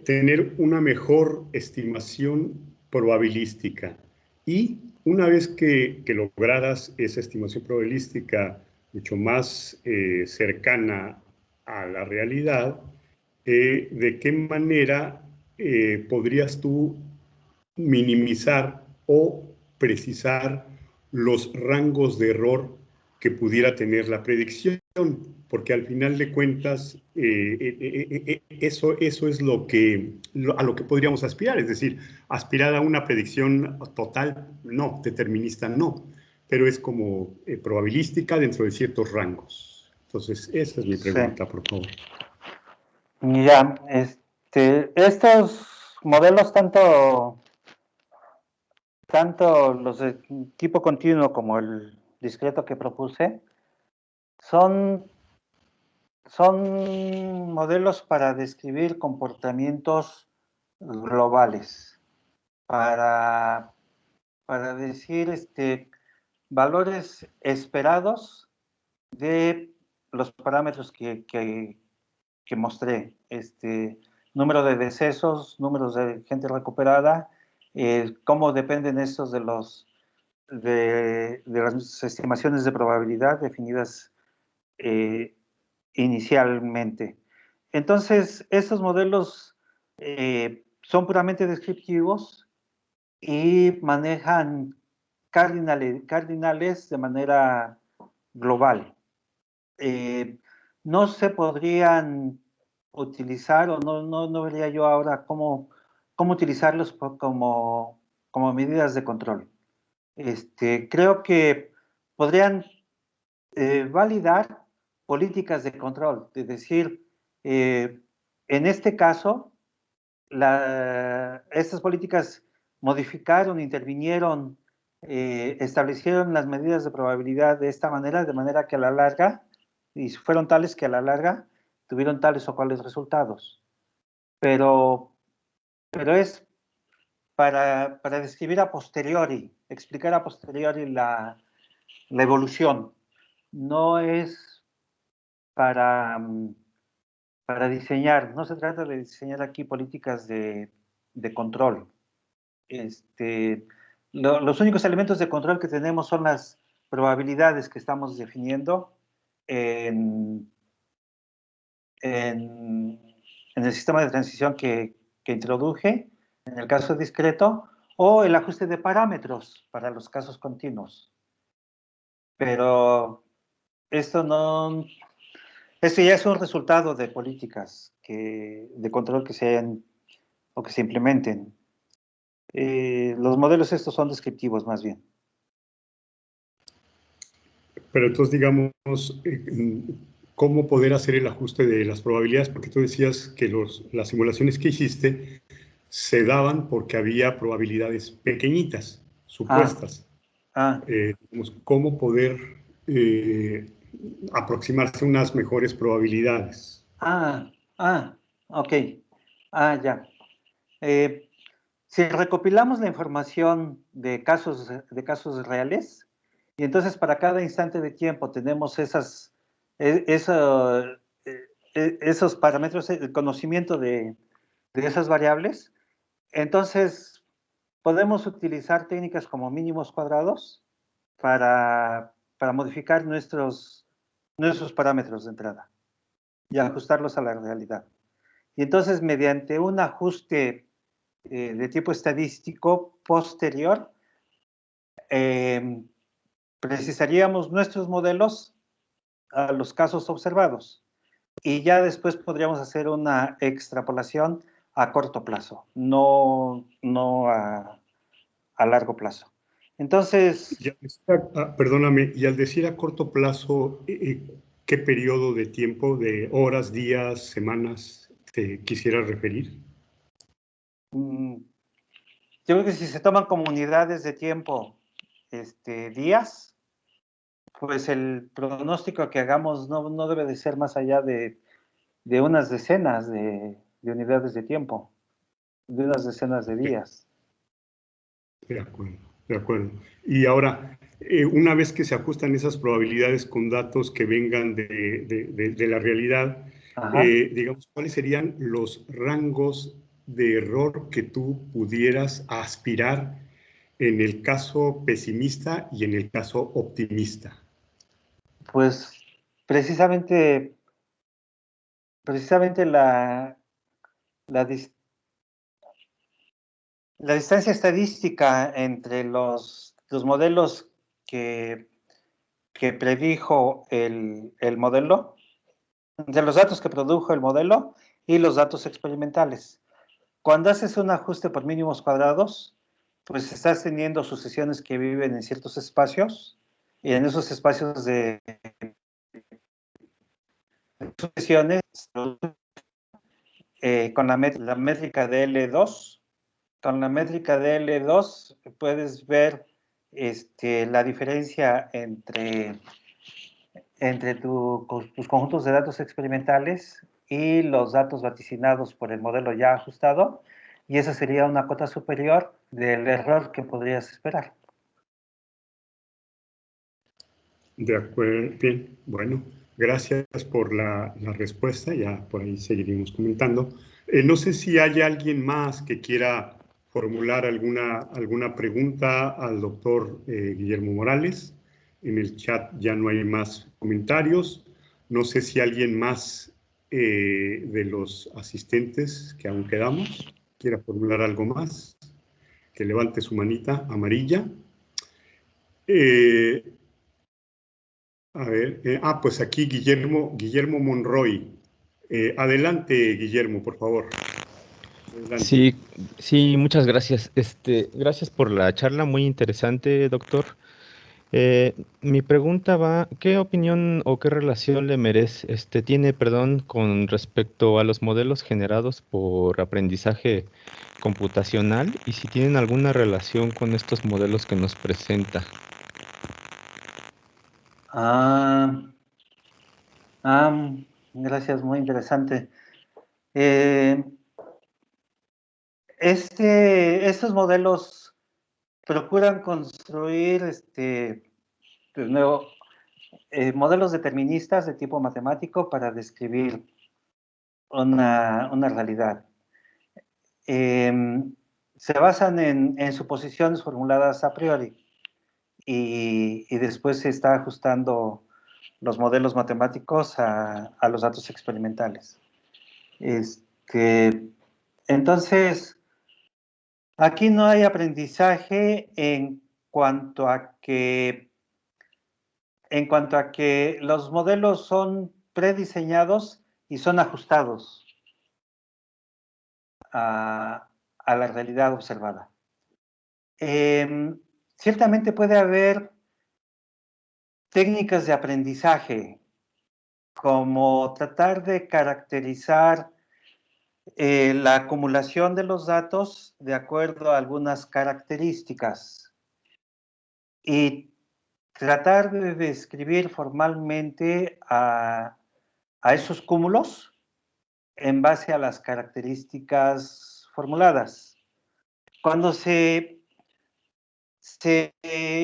A: tener una mejor estimación probabilística? Y una vez que lograras esa estimación probabilística mucho más cercana a la realidad, ¿de qué manera podrías tú minimizar o precisar los rangos de error que pudiera tener la predicción? Porque al final de cuentas, eso es a lo que podríamos aspirar, es decir, aspirar a una predicción total, no, determinista, no, pero es como probabilística dentro de ciertos rangos. Entonces, esa es mi pregunta,
B: Sí.
A: por favor.
B: Ya, estos modelos, tanto los de tipo continuo como el discreto que propuse, son modelos para describir comportamientos globales, para decir valores esperados de los parámetros que mostré, número de decesos, números de gente recuperada, cómo dependen estos de las estimaciones de probabilidad definidas inicialmente. Entonces, estos modelos son puramente descriptivos y manejan cardinales de manera global. No se podrían utilizar, o no vería yo ahora cómo utilizarlos como medidas de control. Creo que podrían validar políticas de control, es decir, en este caso, estas políticas modificaron, intervinieron, establecieron las medidas de probabilidad de esta manera, de manera que a la larga, y fueron tales que a la larga tuvieron tales o cuales resultados. Pero es para describir a posteriori, explicar a posteriori la evolución. No es para diseñar, no se trata de diseñar aquí políticas de control. Los únicos elementos de control que tenemos son las probabilidades que estamos definiendo en el sistema de transición que introduje, en el caso discreto, o el ajuste de parámetros para los casos continuos. Pero esto ya es un resultado de políticas de control que se hayan o que se implementen. Los modelos estos son descriptivos más bien.
A: Pero entonces, digamos, ¿cómo poder hacer el ajuste de las probabilidades? Porque tú decías que las simulaciones que hiciste se daban porque había probabilidades pequeñitas, supuestas. ¿Cómo poder aproximarse a unas mejores probabilidades?
B: Ok. Ya. Si recopilamos la información de casos reales, y entonces para cada instante de tiempo tenemos esos parámetros, el conocimiento de esas variables, entonces podemos utilizar técnicas como mínimos cuadrados para modificar nuestros parámetros de entrada y ajustarlos a la realidad. Y entonces, mediante un ajuste de tipo estadístico posterior, precisaríamos nuestros modelos a los casos observados. Y ya después podríamos hacer una extrapolación a corto plazo, no a largo plazo. Entonces...
A: Perdóname, y al decir a corto plazo, ¿qué periodo de tiempo, de horas, días, semanas, te quisieras referir?
B: Yo creo que si se toman como unidades de tiempo, días, pues el pronóstico que hagamos no debe de ser más allá de unas decenas de unidades de tiempo, de unas decenas de días.
A: De acuerdo. Y ahora, una vez que se ajustan esas probabilidades con datos que vengan de la realidad, digamos, ¿cuáles serían los rangos de error que tú pudieras aspirar en el caso pesimista y en el caso optimista?
B: Pues precisamente la distancia estadística entre los modelos que predijo el modelo, entre los datos que produjo el modelo y los datos experimentales. Cuando haces un ajuste por mínimos cuadrados, pues estás teniendo sucesiones que viven en ciertos espacios, y en esos espacios de sucesiones, con la métrica de L2, con la métrica de L2 puedes ver la diferencia entre tus conjuntos de datos experimentales y los datos vaticinados por el modelo ya ajustado, y esa sería una cota superior del error que podrías esperar.
A: De acuerdo, bien, bueno, gracias por la respuesta, ya por ahí seguiremos comentando. No sé si hay alguien más que quiera formular alguna pregunta al doctor Guillermo Morales. En el chat ya no hay más comentarios. No sé si alguien más de los asistentes que aún quedamos quiera formular algo más, que levante su manita amarilla. A ver, pues aquí Guillermo Monroy. Adelante, Guillermo, por favor.
E: Adelante. Sí, muchas gracias. Gracias por la charla, muy interesante, doctor. Mi pregunta va, ¿qué opinión o qué relación le merece, tiene, perdón, con respecto a los modelos generados por aprendizaje computacional y si tienen alguna relación con estos modelos que nos presenta?
B: Ah, ah, gracias, muy interesante. Eh, estos modelos procuran construir, de nuevo, modelos deterministas de tipo matemático para describir una realidad. Se basan en suposiciones formuladas a priori y después se está ajustando los modelos matemáticos a los datos experimentales. Entonces, aquí no hay aprendizaje en cuanto a que los modelos son prediseñados y son ajustados a la realidad observada. Ciertamente puede haber técnicas de aprendizaje, como tratar de caracterizar la acumulación de los datos de acuerdo a algunas características y tratar de describir formalmente a esos cúmulos en base a las características formuladas. Cuando se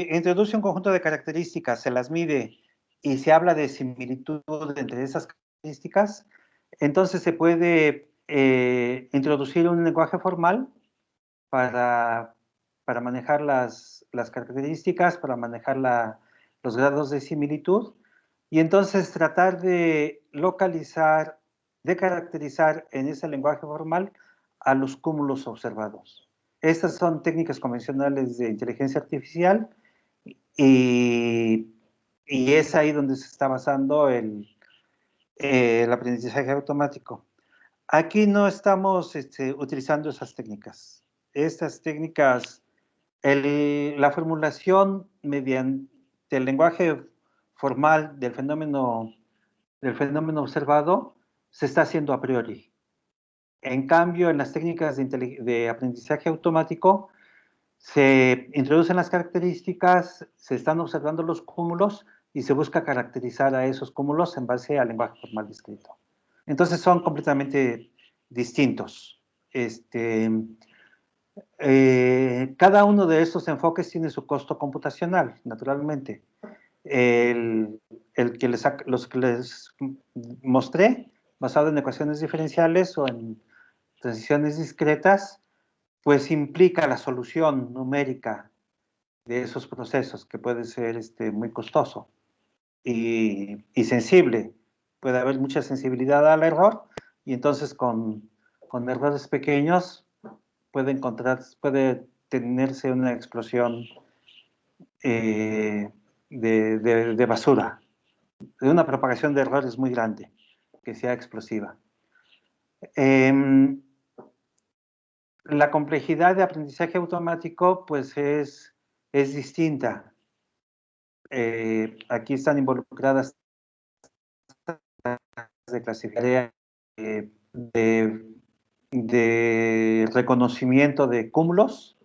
B: introduce un conjunto de características, se las mide y se habla de similitud entre esas características, entonces se puede introducir un lenguaje formal para manejar las características, para manejar los grados de similitud, y entonces tratar de localizar, de caracterizar en ese lenguaje formal a los cúmulos observados. Estas son técnicas convencionales de inteligencia artificial y es ahí donde se está basando el aprendizaje automático. Aquí no estamos utilizando esas técnicas. Estas técnicas, la formulación mediante el lenguaje formal del fenómeno observado se está haciendo a priori. En cambio, en las técnicas de aprendizaje automático, se introducen las características, se están observando los cúmulos y se busca caracterizar a esos cúmulos en base al lenguaje formal descrito. Entonces son completamente distintos. Cada uno de estos enfoques tiene su costo computacional, naturalmente. Los que les mostré, basado en ecuaciones diferenciales o en transiciones discretas, pues implica la solución numérica de esos procesos, que puede ser muy costoso y sensible. Puede haber mucha sensibilidad al error, y entonces con errores pequeños puede tenerse una explosión de basura, de una propagación de errores muy grande, que sea explosiva. La complejidad de aprendizaje automático pues es distinta. Aquí están involucradas de clasificación de reconocimiento de cúmulos,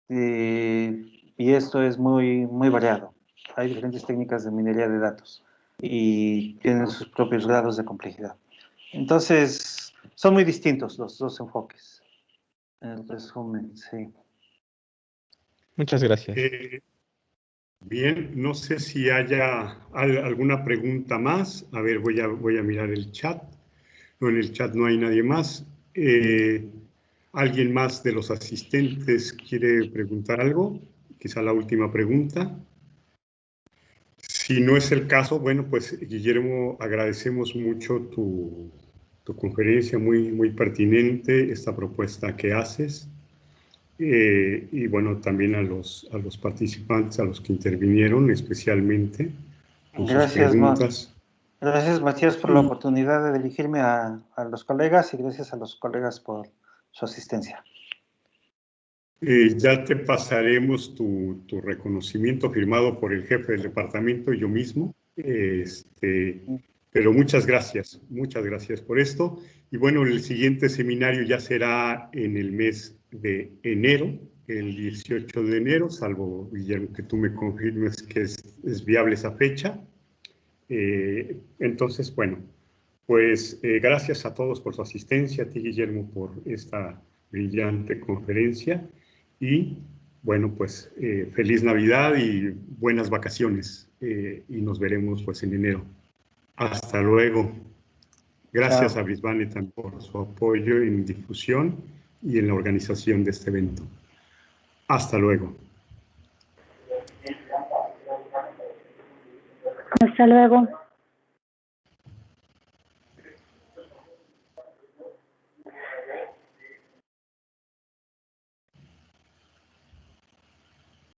B: y esto es muy, muy variado. Hay diferentes técnicas de minería de datos y tienen sus propios grados de complejidad. Entonces, son muy distintos los dos enfoques. En el resumen, sí.
E: Muchas gracias.
A: Bien, no sé si haya alguna pregunta más. A ver, voy a mirar el chat. No, en el chat no hay nadie más. ¿Alguien más de los asistentes quiere preguntar algo? Quizá la última pregunta. Si no es el caso, bueno, pues Guillermo, agradecemos mucho tu conferencia, muy, muy pertinente, esta propuesta que haces. Y bueno, también a los participantes, a los que intervinieron especialmente con sus preguntas.
B: Gracias, Matías, por la oportunidad de dirigirme a los colegas, y gracias a los colegas por su asistencia.
A: Ya te pasaremos tu reconocimiento firmado por el jefe del departamento y yo mismo. Pero muchas gracias por esto. Y bueno, el siguiente seminario ya será en el mes de enero, el 18 de enero, salvo, Guillermo, que tú me confirmes que es viable esa fecha. Entonces, bueno, pues gracias a todos por su asistencia, a ti, Guillermo, por esta brillante conferencia. Y bueno, pues feliz Navidad y buenas vacaciones. Y nos veremos pues en enero. Hasta luego. Gracias
B: Chao.
A: a Brisbane también por su apoyo en difusión y en la organización de este evento. Hasta luego.
F: Hasta luego.